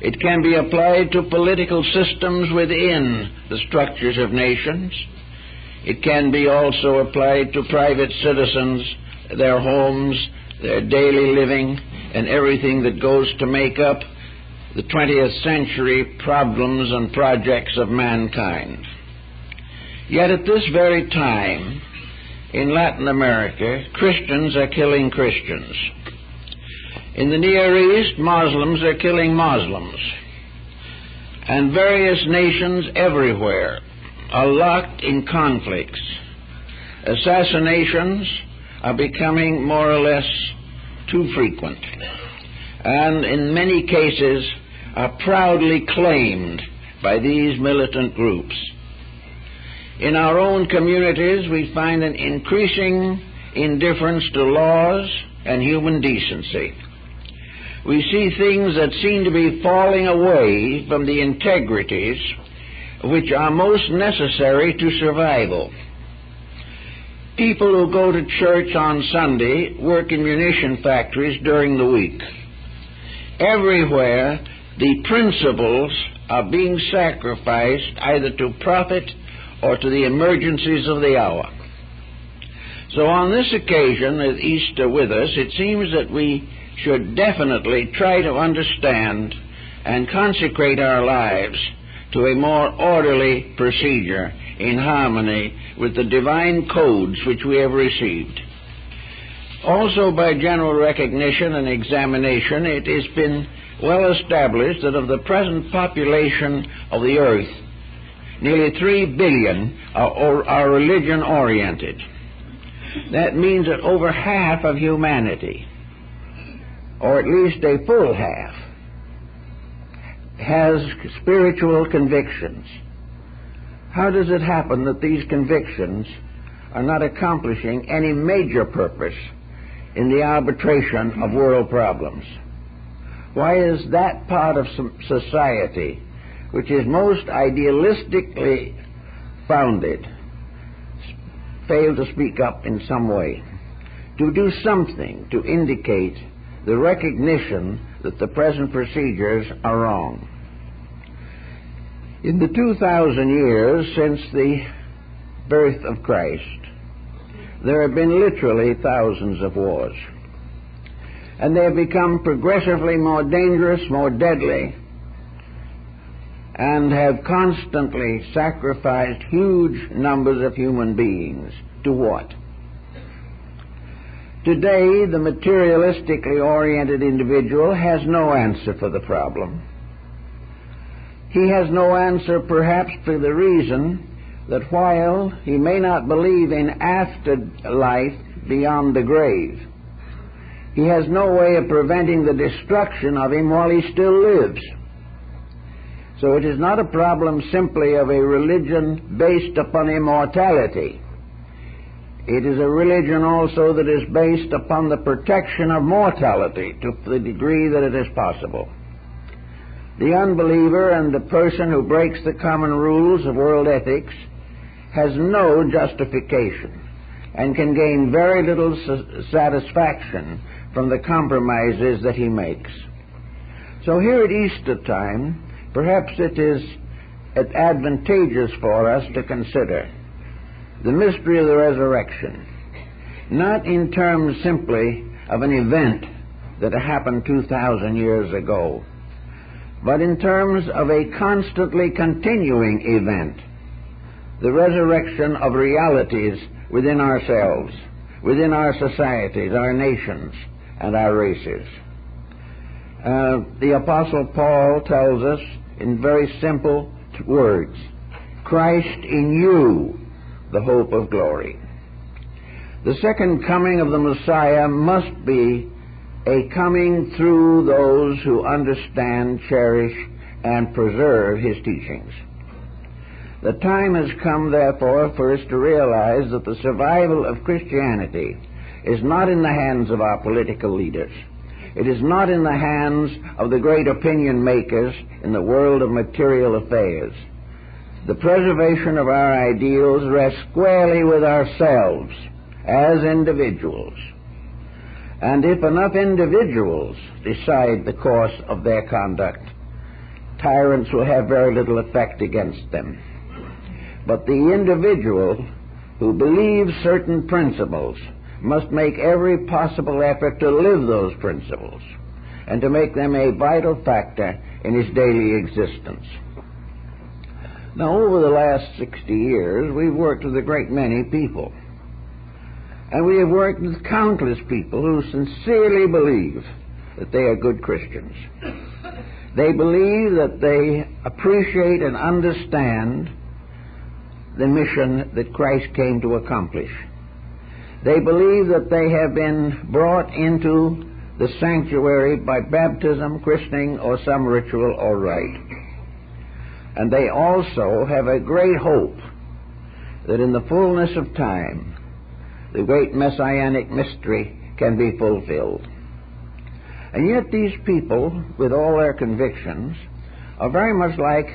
Speaker 1: It can be applied to political systems within the structures of nations. It can be also applied to private citizens, their homes, their daily living, and everything that goes to make up the 20th century problems and projects of mankind. Yet at this very time, in Latin America, Christians are killing Christians. In the Near East, Muslims are killing Muslims. And various nations everywhere are locked in conflicts. Assassinations are becoming more or less too frequent, and in many cases are proudly claimed by these militant groups. In our own communities, we find an increasing indifference to laws and human decency. we see things that seem to be falling away from the integrities which are most necessary to survival. People who go to church on Sunday work in munition factories during the week. Everywhere, the principles are being sacrificed either to profit or to the emergencies of the hour. So on this occasion, at Easter with us, it seems that we should definitely try to understand and consecrate our lives to a more orderly procedure in harmony with the divine codes which we have received. Also, by general recognition and examination, it has been well established that of the present population of the earth, nearly 3 billion are religion-oriented. That means that over half of humanity, or at least a full half, has spiritual convictions. How does it happen that these convictions are not accomplishing any major purpose in the arbitration of world problems? Why is that part of society, which is most idealistically founded, fail to speak up in some way, to do something to indicate the recognition that the present procedures are wrong? In the 2,000 years since the birth of Christ, there have been literally thousands of wars. And they have become progressively more dangerous, more deadly, and have constantly sacrificed huge numbers of human beings. To what? Today, the materialistically oriented individual has no answer for the problem. He has no answer perhaps for the reason that while he may not believe in afterlife beyond the grave, he has no way of preventing the destruction of him while he still lives. So it is not a problem simply of a religion based upon immortality. It is a religion also that is based upon the protection of mortality to the degree that it is possible. The unbeliever and the person who breaks the common rules of world ethics has no justification and can gain very little satisfaction from the compromises that he makes. So here at Easter time, perhaps it is advantageous for us to consider the mystery of the resurrection, not in terms simply of an event that happened 2,000 years ago, but in terms of a constantly continuing event, the resurrection of realities within ourselves, within our societies, our nations, and our races. The Apostle Paul tells us in very simple words, Christ in you, the hope of glory. The second coming of the Messiah must be a coming through those who understand, cherish, and preserve his teachings. The time has come, therefore, for us to realize that the survival of Christianity is not in the hands of our political leaders. It is not in the hands of the great opinion makers in the world of material affairs. The preservation of our ideals rests squarely with ourselves as individuals. And if enough individuals decide the course of their conduct, tyrants will have very little effect against them. But the individual who believes certain principles must make every possible effort to live those principles and to make them a vital factor in his daily existence. Now, over the last 60 years, we've worked with a great many people. And we have worked with countless people who sincerely believe that they are good Christians. They believe that they appreciate and understand the mission that Christ came to accomplish. They believe that they have been brought into the sanctuary by baptism, christening, or some ritual or rite. And they also have a great hope that in the fullness of time, the great messianic mystery can be fulfilled. And yet these people, with all their convictions, are very much like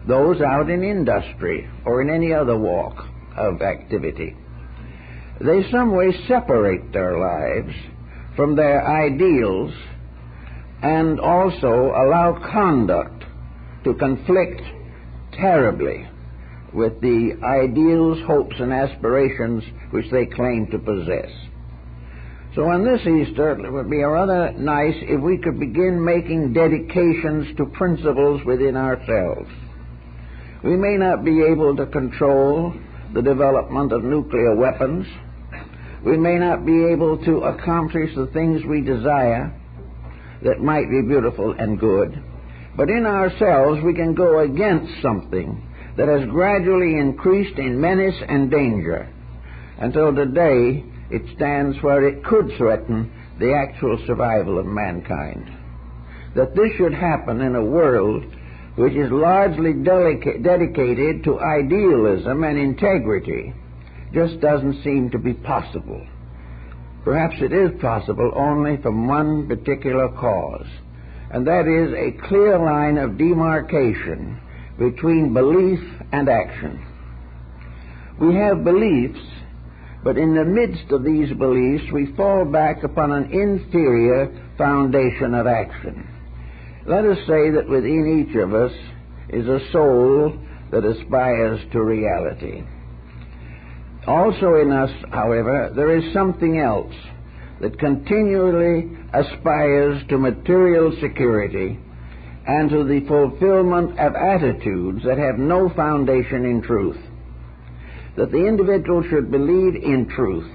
Speaker 1: those out in industry or in any other walk of activity. They some way separate their lives from their ideals and also allow conduct to conflict terribly with the ideals, hopes, and aspirations which they claim to possess. So on this Easter, it would be rather nice if we could begin making dedications to principles within ourselves. We may not be able to control the development of nuclear weapons. We may not be able to accomplish the things we desire that might be beautiful and good. But in ourselves, we can go against something that has gradually increased in menace and danger until today it stands where it could threaten the actual survival of mankind. That this should happen in a world which is largely dedicated to idealism and integrity just doesn't seem to be possible. Perhaps it is possible only from one particular cause, and that is a clear line of demarcation between belief and action. We have beliefs, but in the midst of these beliefs we fall back upon an inferior foundation of action. Let us say that within each of us is a soul that aspires to reality. Also in us, however, there is something else that continually aspires to material security and to the fulfillment of attitudes that have no foundation in truth. That the individual should believe in truth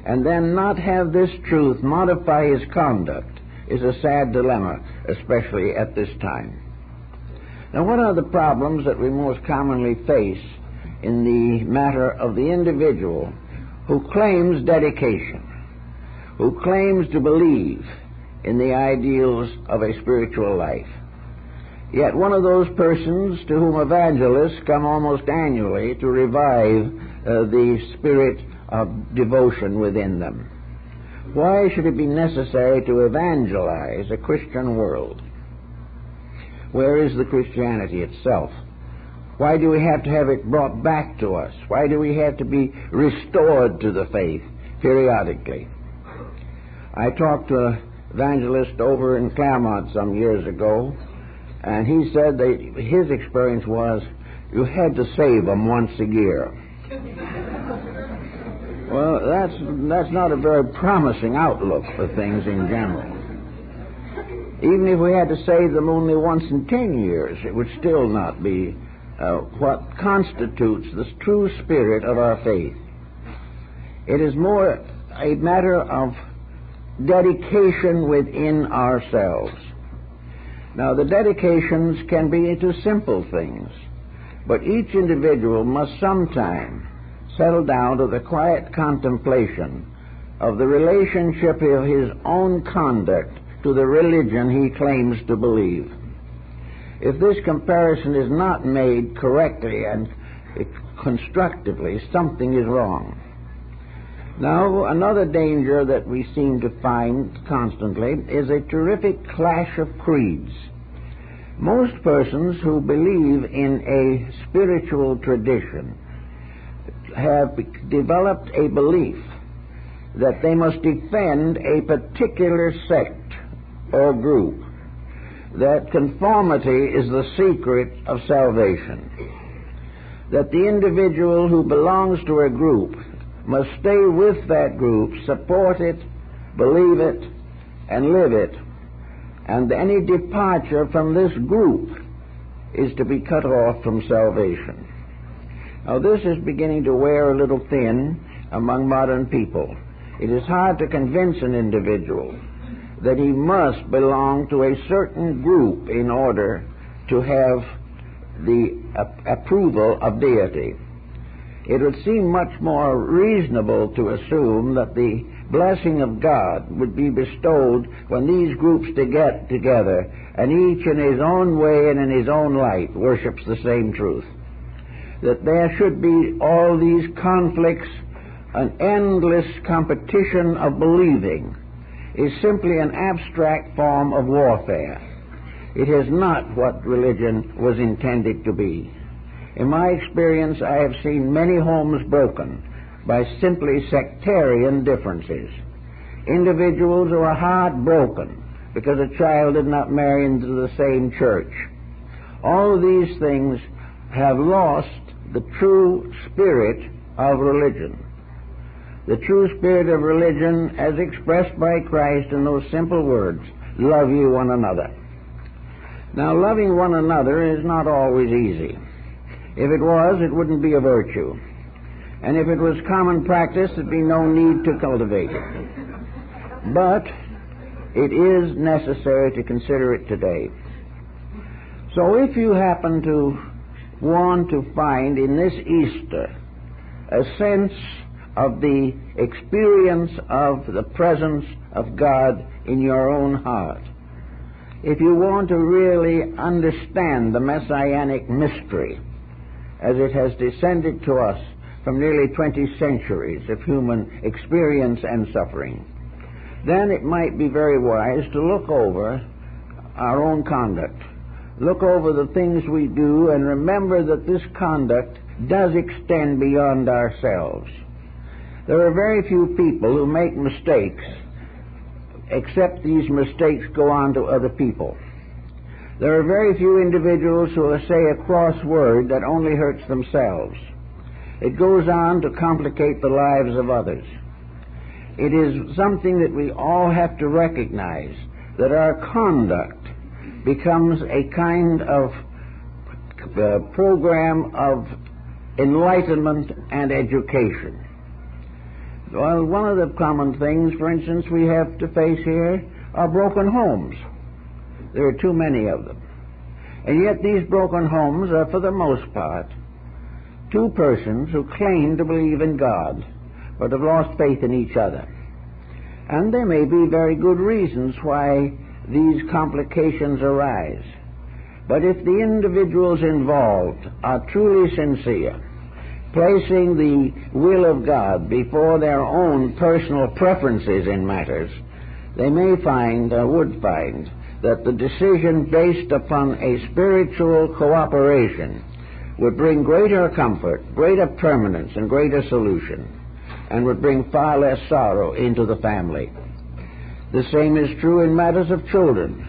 Speaker 1: and then not have this truth modify his conduct is a sad dilemma, especially at this time. Now, what are the problems that we most commonly face in the matter of the individual who claims dedication, who claims to believe in the ideals of a spiritual life? Yet one of those persons to whom evangelists come almost annually to revive the spirit of devotion within them. Why should it be necessary to evangelize a Christian world? Where is the Christianity itself? Why do we have to have it brought back to us? Why do we have to be restored to the faith periodically? I talked to an evangelist over in Claremont some years ago, and he said that his experience was you had to save them once a year. Well, that's not a very promising outlook for things in general. Even if we had to save them only once in 10 years, it would still not be what constitutes the true spirit of our faith. It is more a matter of dedication within ourselves. Now, the dedications can be to simple things, but each individual must sometime settle down to the quiet contemplation of the relationship of his own conduct to the religion he claims to believe. If this comparison is not made correctly and constructively, something is wrong. Now, another danger that we seem to find constantly is a terrific clash of creeds. Most persons who believe in a spiritual tradition have developed a belief that they must defend a particular sect or group, that conformity is the secret of salvation, that the individual who belongs to a group must stay with that group, support it, believe it, and live it, and any departure from this group is to be cut off from salvation. Now, this is beginning to wear a little thin among modern people. It is hard to convince an individual that he must belong to a certain group in order to have the approval of deity. It would seem much more reasonable to assume that the blessing of God would be bestowed when these groups get together and each in his own way and in his own light worships the same truth. That there should be all these conflicts, an endless competition of believing, is simply an abstract form of warfare. It is not what religion was intended to be. In my experience, I have seen many homes broken by simply sectarian differences. Individuals who are heartbroken because a child did not marry into the same church. All of these things have lost the true spirit of religion. The true spirit of religion as expressed by Christ in those simple words, love ye one another. Now, loving one another is not always easy. If it was, it wouldn't be a virtue. And if it was common practice, there'd be no need to cultivate it. But it is necessary to consider it today. So if you happen to want to find in this Easter a sense of the experience of the presence of God in your own heart, if you want to really understand the messianic mystery as it has descended to us from nearly 20 centuries of human experience and suffering, then it might be very wise to look over our own conduct, look over the things we do, and remember that this conduct does extend beyond ourselves. There are very few people who make mistakes, except these mistakes go on to other people. There are very few individuals who will say a cross word that only hurts themselves. It goes on to complicate the lives of others. It is something that we all have to recognize, that our conduct becomes a kind of program of enlightenment and education. Well, one of the common things, for instance, we have to face here are broken homes. There are too many of them. And yet these broken homes are, for the most part, two persons who claim to believe in God, but have lost faith in each other. And there may be very good reasons why these complications arise. But if the individuals involved are truly sincere, placing the will of God before their own personal preferences in matters, they may find, or would find, that the decision based upon a spiritual cooperation would bring greater comfort, greater permanence, and greater solution, and would bring far less sorrow into the family. The same is true in matters of children,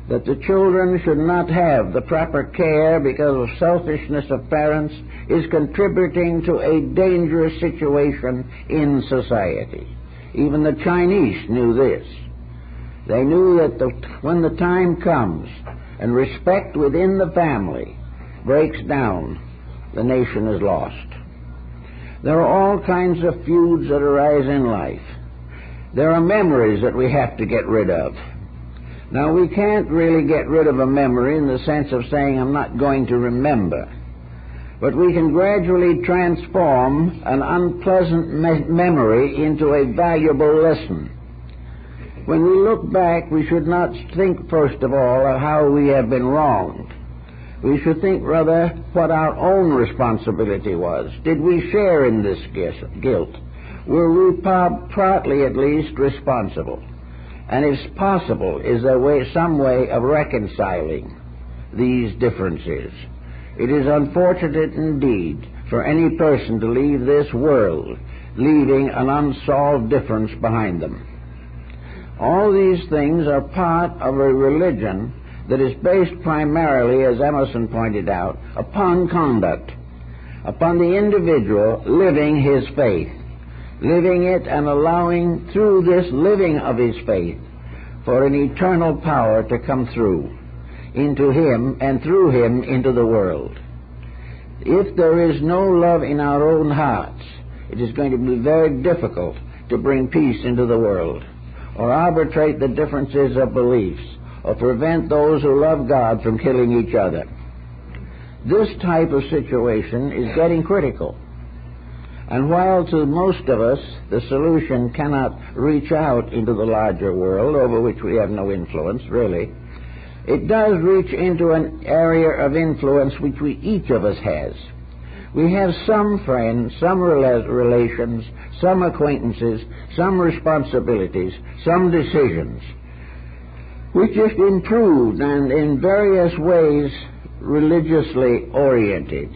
Speaker 1: that the children should not have the proper care because of selfishness of parents is contributing to a dangerous situation in society. Even the Chinese knew this. They knew that when the time comes and respect within the family breaks down, the nation is lost. There are all kinds of feuds that arise in life. There are memories that we have to get rid of. Now, we can't really get rid of a memory in the sense of saying, I'm not going to remember. But we can gradually transform an unpleasant memory into a valuable lesson. When we look back, we should not think, first of all, of how we have been wronged. We should think, rather, what our own responsibility was. Did we share in this guilt? Were we partly, at least, responsible? And if possible, is there some way of reconciling these differences? It is unfortunate indeed for any person to leave this world leaving an unsolved difference behind them. All these things are part of a religion that is based primarily, as Emerson pointed out, upon conduct, upon the individual living his faith, living it and allowing through this living of his faith for an eternal power to come through into him and through him into the world. If there is no love in our own hearts, it is going to be very difficult to bring peace into the world, or arbitrate the differences of beliefs, or prevent those who love God from killing each other. This type of situation is getting critical. And while to most of us the solution cannot reach out into the larger world, over which we have no influence, really, it does reach into an area of influence which each of us has. We have some friends, some relations, some acquaintances, some responsibilities, some decisions, which, if improved and in various ways religiously oriented,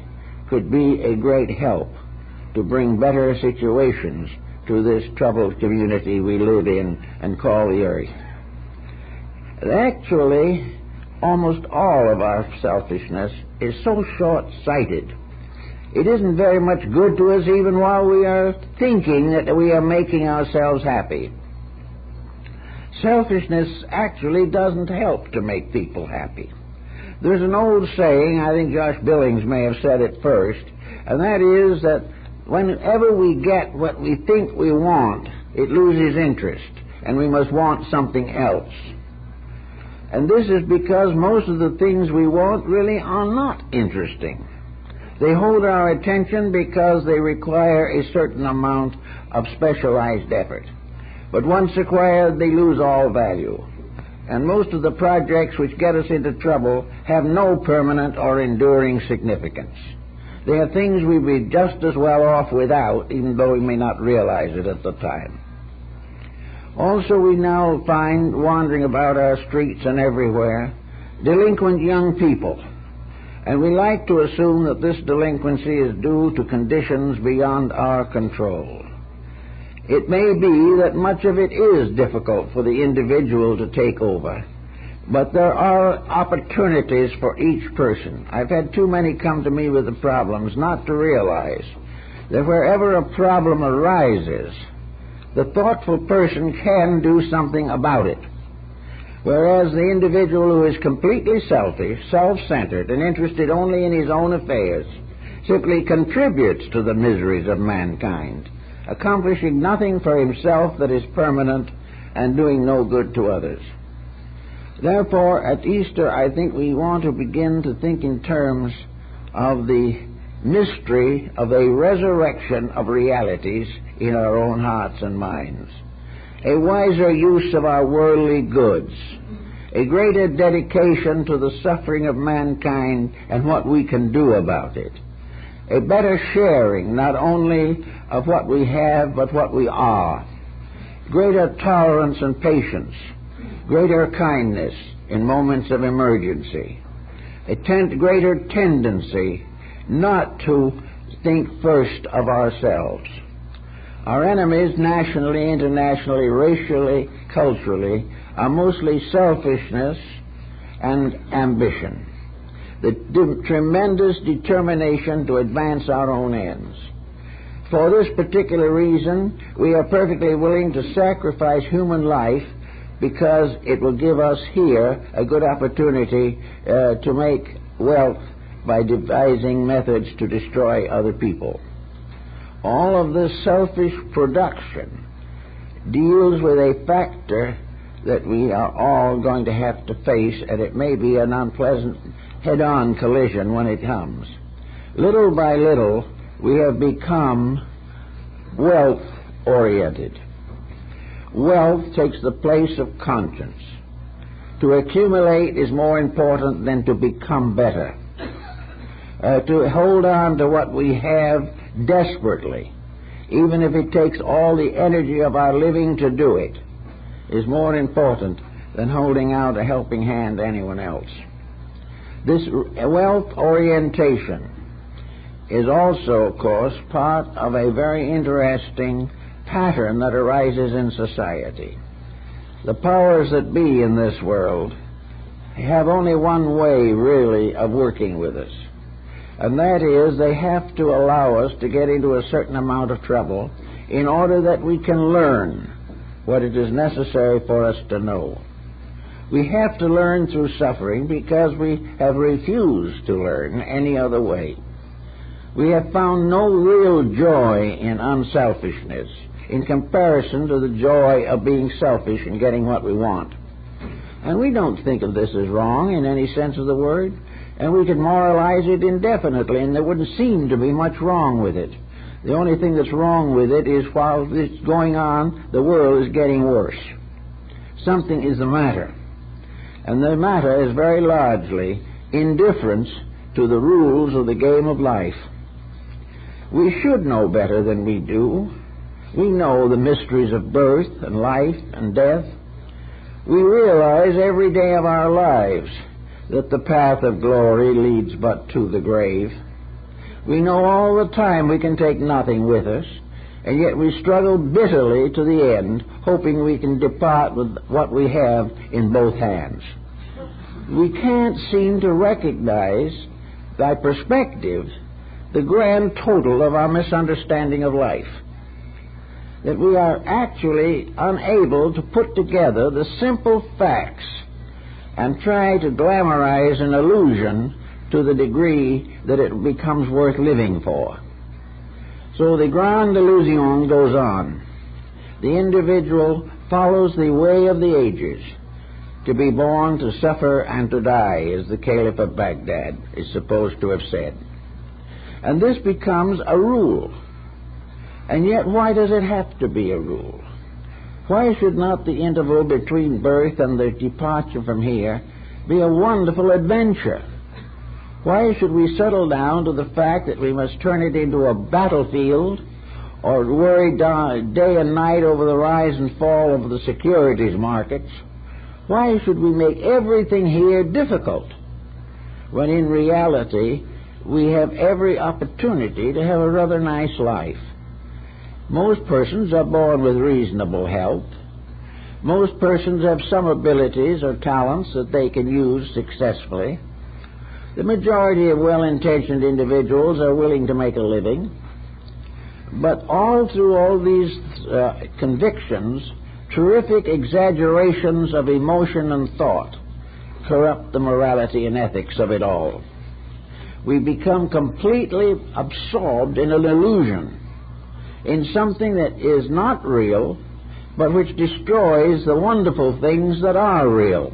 Speaker 1: could be a great help to bring better situations to this troubled community we live in and call the earth. Actually, almost all of our selfishness is so short-sighted. It isn't very much good to us even while we are thinking that we are making ourselves happy. Selfishness actually doesn't help to make people happy. There's an old saying, I think Josh Billings may have said it first, and that is that whenever we get what we think we want, it loses interest, and we must want something else. And this is because most of the things we want really are not interesting. They hold our attention because they require a certain amount of specialized effort. But once acquired, they lose all value. And most of the projects which get us into trouble have no permanent or enduring significance. They are things we'd be just as well off without, even though we may not realize it at the time. Also, we now find, wandering about our streets and everywhere, delinquent young people. And we like to assume that this delinquency is due to conditions beyond our control. It may be that much of it is difficult for the individual to take over, but there are opportunities for each person. I've had too many come to me with the problems not to realize that wherever a problem arises, the thoughtful person can do something about it. Whereas the individual who is completely selfish, self-centered, and interested only in his own affairs simply contributes to the miseries of mankind, accomplishing nothing for himself that is permanent and doing no good to others. Therefore, at Easter, I think we want to begin to think in terms of the mystery of a resurrection of realities in our own hearts and minds, a wiser use of our worldly goods, a greater dedication to the suffering of mankind and what we can do about it, a better sharing not only of what we have but what we are, greater tolerance and patience, greater kindness in moments of emergency, a greater tendency not to think first of ourselves. Our enemies, nationally, internationally, racially, culturally, are mostly selfishness and ambition, the tremendous determination to advance our own ends. For this particular reason, we are perfectly willing to sacrifice human life because it will give us here a good opportunity to make wealth by devising methods to destroy other people. All of this selfish production deals with a factor that we are all going to have to face, and it may be an unpleasant head-on collision when it comes. Little by little, we have become wealth-oriented. Wealth takes the place of conscience. To accumulate is more important than to become better. To hold on to what we have desperately, even if it takes all the energy of our living to do it, is more important than holding out a helping hand to anyone else. This wealth orientation is also, of course, part of a very interesting pattern that arises in society. The powers that be in this world have only one way, really, of working with us, and that is they have to allow us to get into a certain amount of trouble in order that we can learn what it is necessary for us to know. We have to learn through suffering because we have refused to learn any other way. We have found no real joy in unselfishness in comparison to the joy of being selfish and getting what we want. And we don't think of this as wrong in any sense of the word, and we could moralize it indefinitely, and there wouldn't seem to be much wrong with it. The only thing that's wrong with it is while it's going on, the world is getting worse. Something is the matter. And the matter is very largely indifference to the rules of the game of life. We should know better than we do. We know the mysteries of birth and life and death. We realize every day of our lives that the path of glory leads but to the grave. We know all the time we can take nothing with us, and yet we struggle bitterly to the end, hoping we can depart with what we have in both hands. We can't seem to recognize, by perspective, the grand total of our misunderstanding of life. That we are actually unable to put together the simple facts and try to glamorize an illusion to the degree that it becomes worth living for. So the grande illusion goes on. The individual follows the way of the ages, to be born, to suffer, and to die, as the Caliph of Baghdad is supposed to have said. And this becomes a rule. And yet, why does it have to be a rule? Why should not the interval between birth and the departure from here be a wonderful adventure? Why should we settle down to the fact that we must turn it into a battlefield, or worry day and night over the rise and fall of the securities markets? Why should we make everything here difficult, when in reality we have every opportunity to have a rather nice life? Most persons are born with reasonable health. Most persons have some abilities or talents that they can use successfully. The majority of well-intentioned individuals are willing to make a living. But all through all these convictions, terrific exaggerations of emotion and thought corrupt the morality and ethics of it all. We become completely absorbed in an illusion, in something that is not real, but which destroys the wonderful things that are real.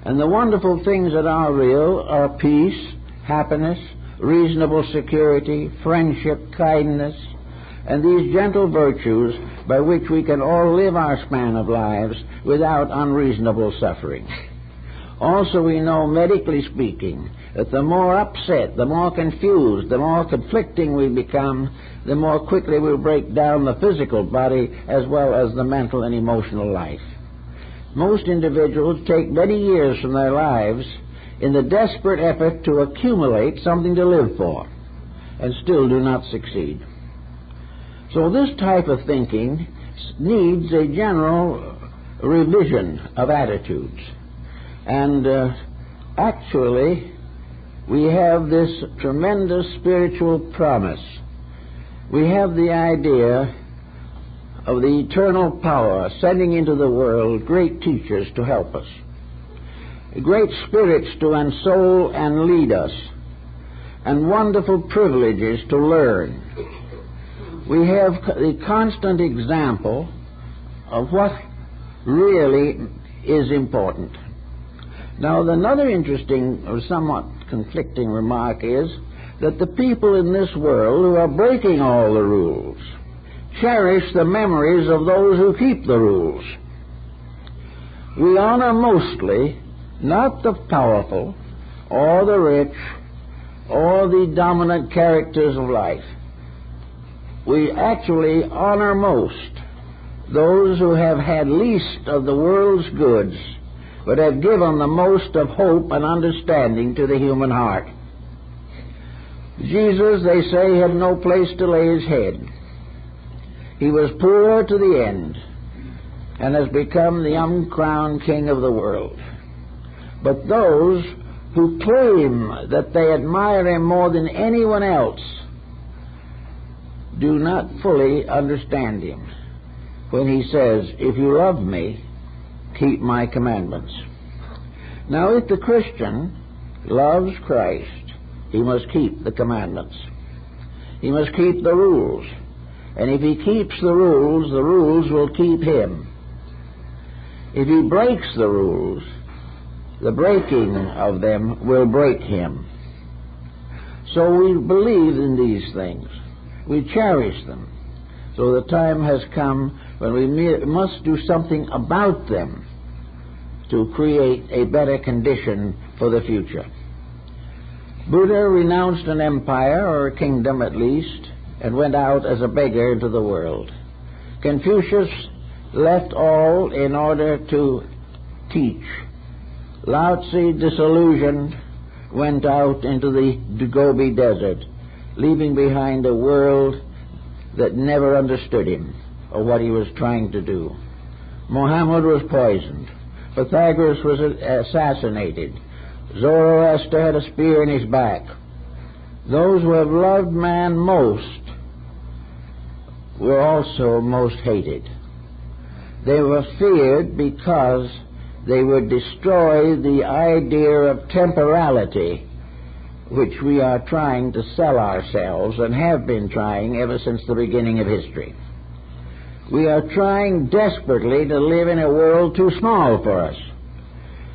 Speaker 1: And the wonderful things that are real are peace, happiness, reasonable security, friendship, kindness, and these gentle virtues by which we can all live our span of lives without unreasonable suffering. Also, we know, medically speaking, that the more upset, the more confused, the more conflicting we become, the more quickly we'll break down the physical body as well as the mental and emotional life. Most individuals take many years from their lives in the desperate effort to accumulate something to live for, and still do not succeed. So this type of thinking needs a general revision of attitudes. And actually, we have this tremendous spiritual promise. We have the idea of the eternal power sending into the world great teachers to help us, great spirits to ensole and lead us, and wonderful privileges to learn. We have the constant example of what really is important. Now, another interesting or somewhat conflicting remark is that the people in this world who are breaking all the rules cherish the memories of those who keep the rules. We honor mostly not the powerful or the rich or the dominant characters of life. We actually honor most those who have had least of the world's goods, but have given the most of hope and understanding to the human heart. Jesus, they say, had no place to lay his head. He was poor to the end, and has become the uncrowned king of the world. But those who claim that they admire him more than anyone else do not fully understand him when he says, "If you love me, keep my commandments." Now, if the Christian loves Christ, he must keep the commandments. He must keep the rules. And if he keeps the rules will keep him. If he breaks the rules, the breaking of them will break him. So we believe in these things. We cherish them. So the time has come when we must do something about them to create a better condition for the future. Buddha renounced an empire, or a kingdom at least, and went out as a beggar into the world. Confucius left all in order to teach. Lao Tzu, disillusioned, went out into the Gobi Desert, leaving behind a world that never understood him or what he was trying to do. Muhammad was poisoned. Pythagoras was assassinated. Zoroaster had a spear in his back. Those who have loved man most were also most hated. They were feared because they would destroy the idea of temporality which we are trying to sell ourselves and have been trying ever since the beginning of history. We are trying desperately to live in a world too small for us.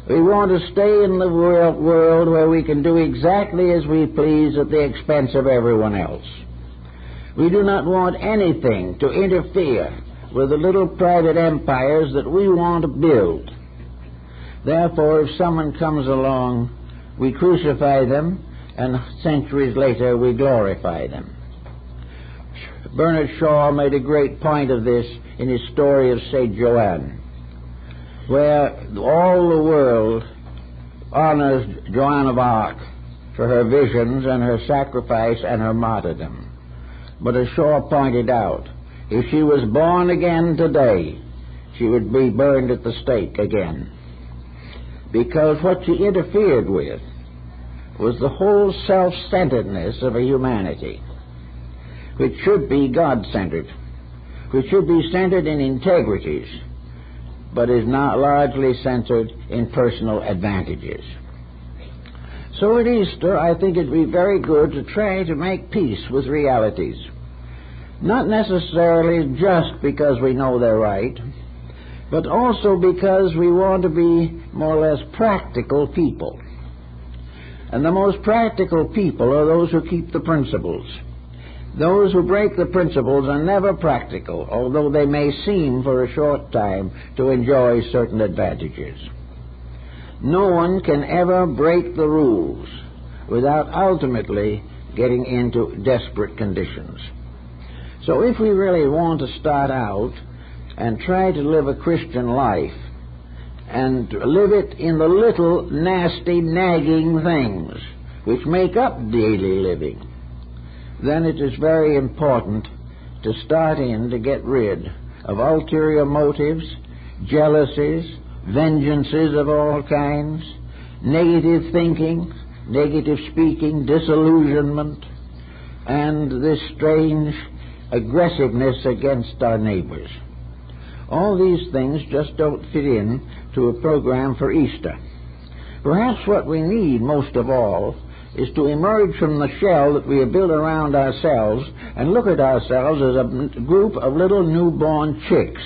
Speaker 1: We want to stay in the world where we can do exactly as we please at the expense of everyone else. We do not want anything to interfere with the little private empires that we want to build. Therefore, if someone comes along, we crucify them, and centuries later we glorify them. Bernard Shaw made a great point of this in his story of St. Joanne, where all the world honors Joan of Arc for her visions and her sacrifice and her martyrdom. But as Shaw pointed out, if she was born again today, she would be burned at the stake again. Because what she interfered with was the whole self-centeredness of a humanity, which should be God-centered, which should be centered in integrities, but is not largely centered in personal advantages. So at Easter, I think it would be very good to try to make peace with realities, not necessarily just because we know they're right, but also because we want to be more or less practical people. And the most practical people are those who keep the principles. Those who break the principles are never practical, although they may seem for a short time to enjoy certain advantages. No one can ever break the rules without ultimately getting into desperate conditions. So if we really want to start out and try to live a Christian life, and live it in the little nasty, nagging things which make up daily living, then it is very important to start in to get rid of ulterior motives, jealousies, vengeances of all kinds, negative thinking, negative speaking, disillusionment, and this strange aggressiveness against our neighbors. All these things just don't fit in to a program for Easter. Perhaps what we need most of all is to emerge from the shell that we have built around ourselves and look at ourselves as a group of little newborn chicks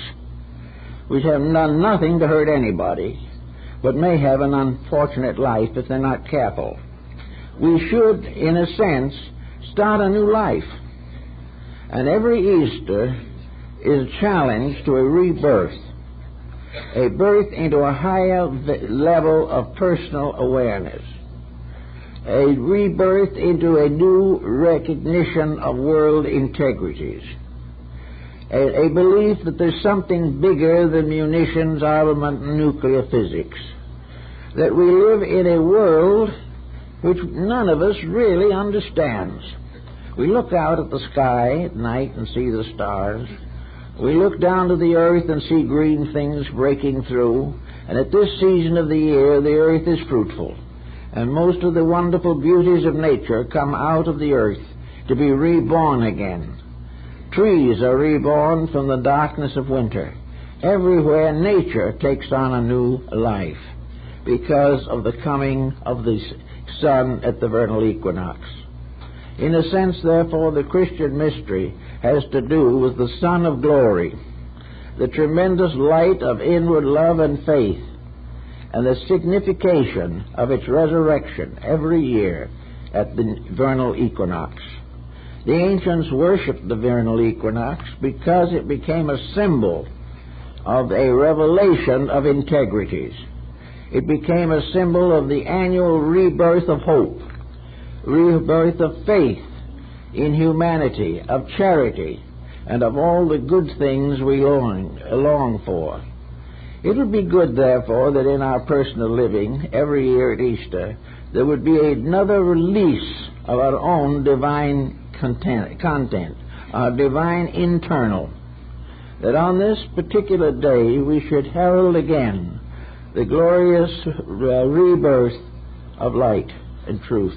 Speaker 1: which have done nothing to hurt anybody, but may have an unfortunate life if they're not careful. We should, in a sense, start a new life. And every Easter is a challenge to a rebirth, a birth into a higher level of personal awareness, a rebirth into a new recognition of world integrities, a belief that there's something bigger than munitions, armament, and nuclear physics, that we live in a world which none of us really understands. We look out at the sky at night and see the stars. We look down to the earth and see green things breaking through, and at this season of the year the earth is fruitful, and most of the wonderful beauties of nature come out of the earth to be reborn again. Trees are reborn from the darkness of winter. Everywhere nature takes on a new life because of the coming of the sun at the vernal equinox. In a sense, therefore, the Christian mystery has to do with the Son of Glory, the tremendous light of inward love and faith, and the signification of its resurrection every year at the vernal equinox. The ancients worshipped the vernal equinox because it became a symbol of a revelation of integrities. It became a symbol of the annual rebirth of hope. rebirth of faith in humanity, of charity, and of all the good things we long for. It would be good, therefore, that in our personal living, every year at Easter, there would be another release of our own divine content, our divine internal, that on this particular day we should herald again the glorious rebirth of light and truth,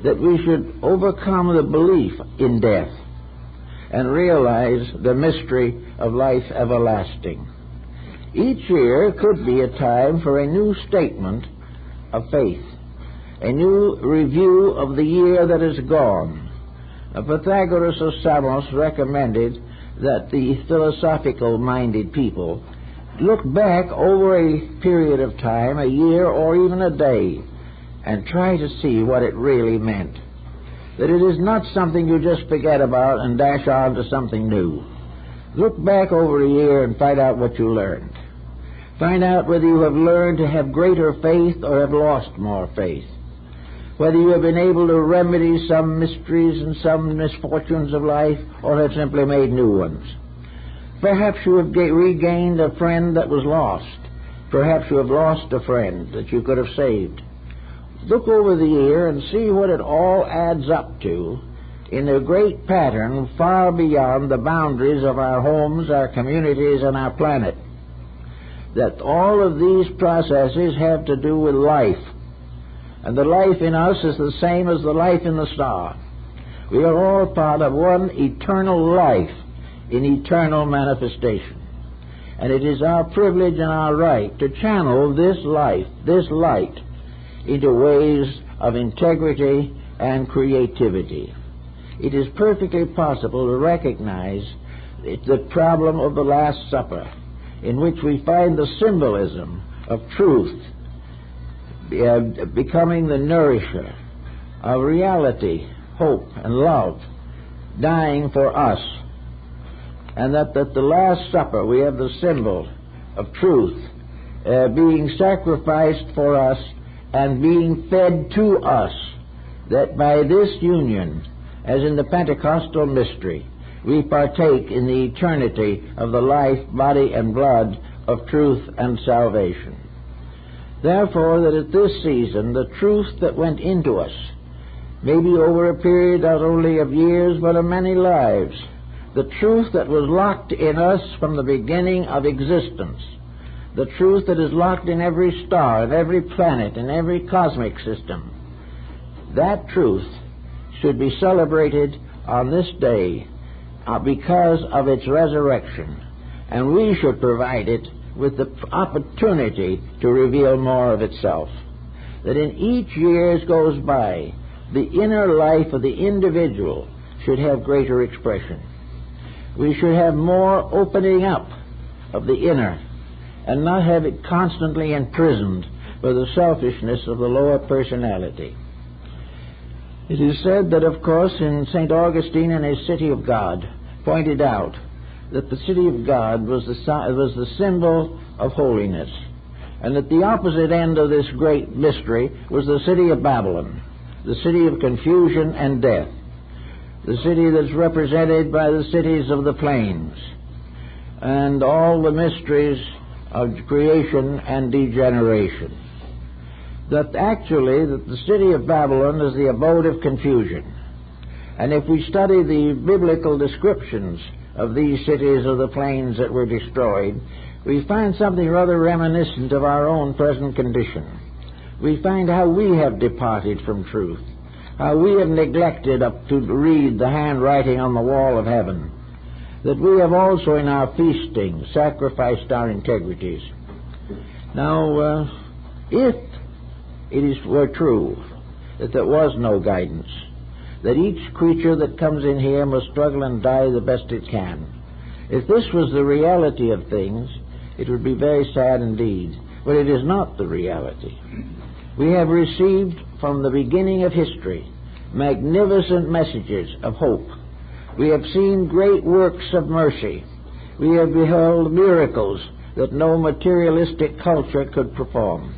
Speaker 1: that we should overcome the belief in death and realize the mystery of life everlasting. Each year could be a time for a new statement of faith, a new review of the year that is gone. Pythagoras of Samos recommended that the philosophical-minded people look back over a period of time, a year or even a day, and try to see what it really meant. That it is not something you just forget about and dash on to something new. Look back over a year and find out what you learned. Find out whether you have learned to have greater faith or have lost more faith. Whether you have been able to remedy some mysteries and some misfortunes of life or have simply made new ones. Perhaps you have regained a friend that was lost. Perhaps you have lost a friend that you could have saved. Look over the year and see what it all adds up to in a great pattern far beyond the boundaries of our homes, our communities, and our planet. That all of these processes have to do with life. And the life in us is the same as the life in the star. We are all part of one eternal life in eternal manifestation. And it is our privilege and our right to channel this life, this light, into ways of integrity and creativity. It is perfectly possible to recognize the problem of the Last Supper, in which we find the symbolism of truth becoming the nourisher of reality, hope, and love, dying for us. And that at the Last Supper we have the symbol of truth being sacrificed for us and being fed to us, that by this union, as in the Pentecostal mystery, we partake in the eternity of the life, body, and blood of truth and salvation. Therefore, that at this season, the truth that went into us, maybe over a period not only of years but of many lives, the truth that was locked in us from the beginning of existence, the truth that is locked in every star, and every planet, and every cosmic system, that truth should be celebrated on this day because of its resurrection, and we should provide it with the opportunity to reveal more of itself. That in each year as goes by, the inner life of the individual should have greater expression. We should have more opening up of the inner and not have it constantly imprisoned by the selfishness of the lower personality. It is said that, of course, in St. Augustine in his City of God pointed out that the City of God was the symbol of holiness, and that the opposite end of this great mystery was the city of Babylon, the city of confusion and death, the city that's represented by the cities of the plains, and all the mysteries of creation and degeneration. That actually that the city of Babylon is the abode of confusion. And if we study the biblical descriptions of these cities of the plains that were destroyed, we find something rather reminiscent of our own present condition. We find how we have departed from truth, how we have neglected up to read the handwriting on the wall of heaven, that we have also in our feasting sacrificed our integrities. Now, if it were true that there was no guidance, that each creature that comes in here must struggle and die the best it can, if this was the reality of things, it would be very sad indeed. But it is not the reality. We have received from the beginning of history magnificent messages of hope. We have seen great works of mercy. We have beheld miracles that no materialistic culture could perform.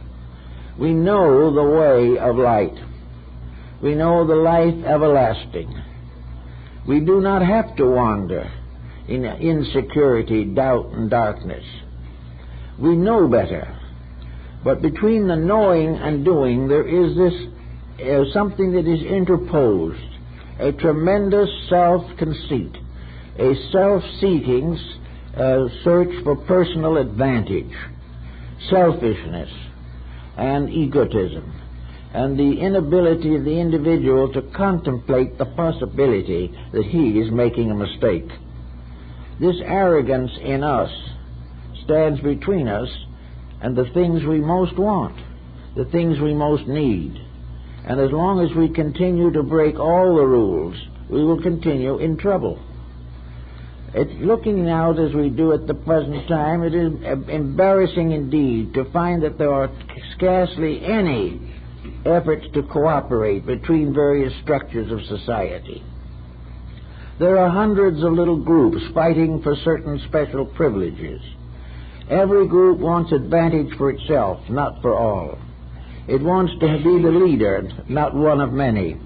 Speaker 1: We know the way of light. We know the life everlasting. We do not have to wander in insecurity, doubt, and darkness. We know better. But between the knowing and doing, there is this something that is interposed, a tremendous self-conceit, a self-seeking search for personal advantage, selfishness, and egotism, and the inability of the individual to contemplate the possibility that he is making a mistake. This arrogance in us stands between us and the things we most want, the things we most need. And as long as we continue to break all the rules, we will continue in trouble. Looking out as we do at the present time, it is embarrassing indeed to find that there are scarcely any efforts to cooperate between various structures of society. There are hundreds of little groups fighting for certain special privileges. Every group wants advantage for itself, not for all. It wants to be the leader, not one of many.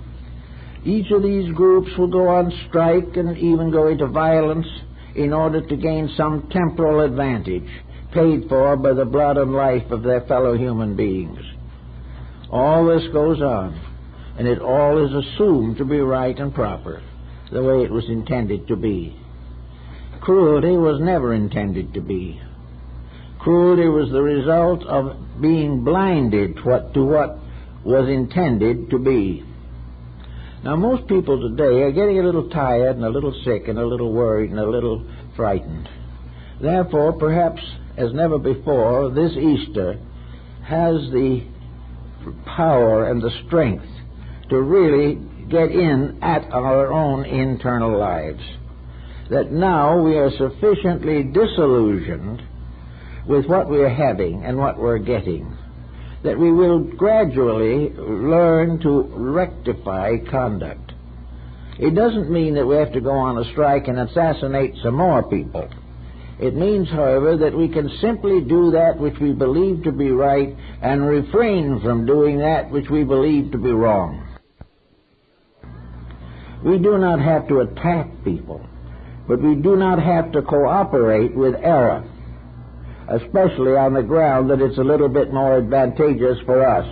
Speaker 1: Each of these groups will go on strike and even go into violence in order to gain some temporal advantage paid for by the blood and life of their fellow human beings. All this goes on, and it all is assumed to be right and proper, the way it was intended to be. Cruelty was never intended to be. Cruelty was the result of being blinded to what was intended to be. Now, most people today are getting a little tired and a little sick and a little worried and a little frightened. Therefore, perhaps as never before, this Easter has the power and the strength to really get in at our own internal lives. That now we are sufficiently disillusioned with what we're having and what we're getting, that we will gradually learn to rectify conduct. It doesn't mean that we have to go on a strike and assassinate some more people. It means, however, that we can simply do that which we believe to be right and refrain from doing that which we believe to be wrong. We do not have to attack people, but we do not have to cooperate with error, especially on the ground that it's a little bit more advantageous for us.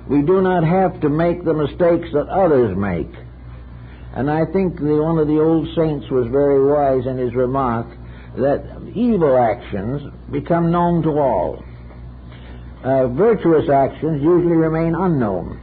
Speaker 1: We do not have to make the mistakes that others make. And I think one of the old saints was very wise in his remark that evil actions become known to all. Virtuous actions usually remain unknown.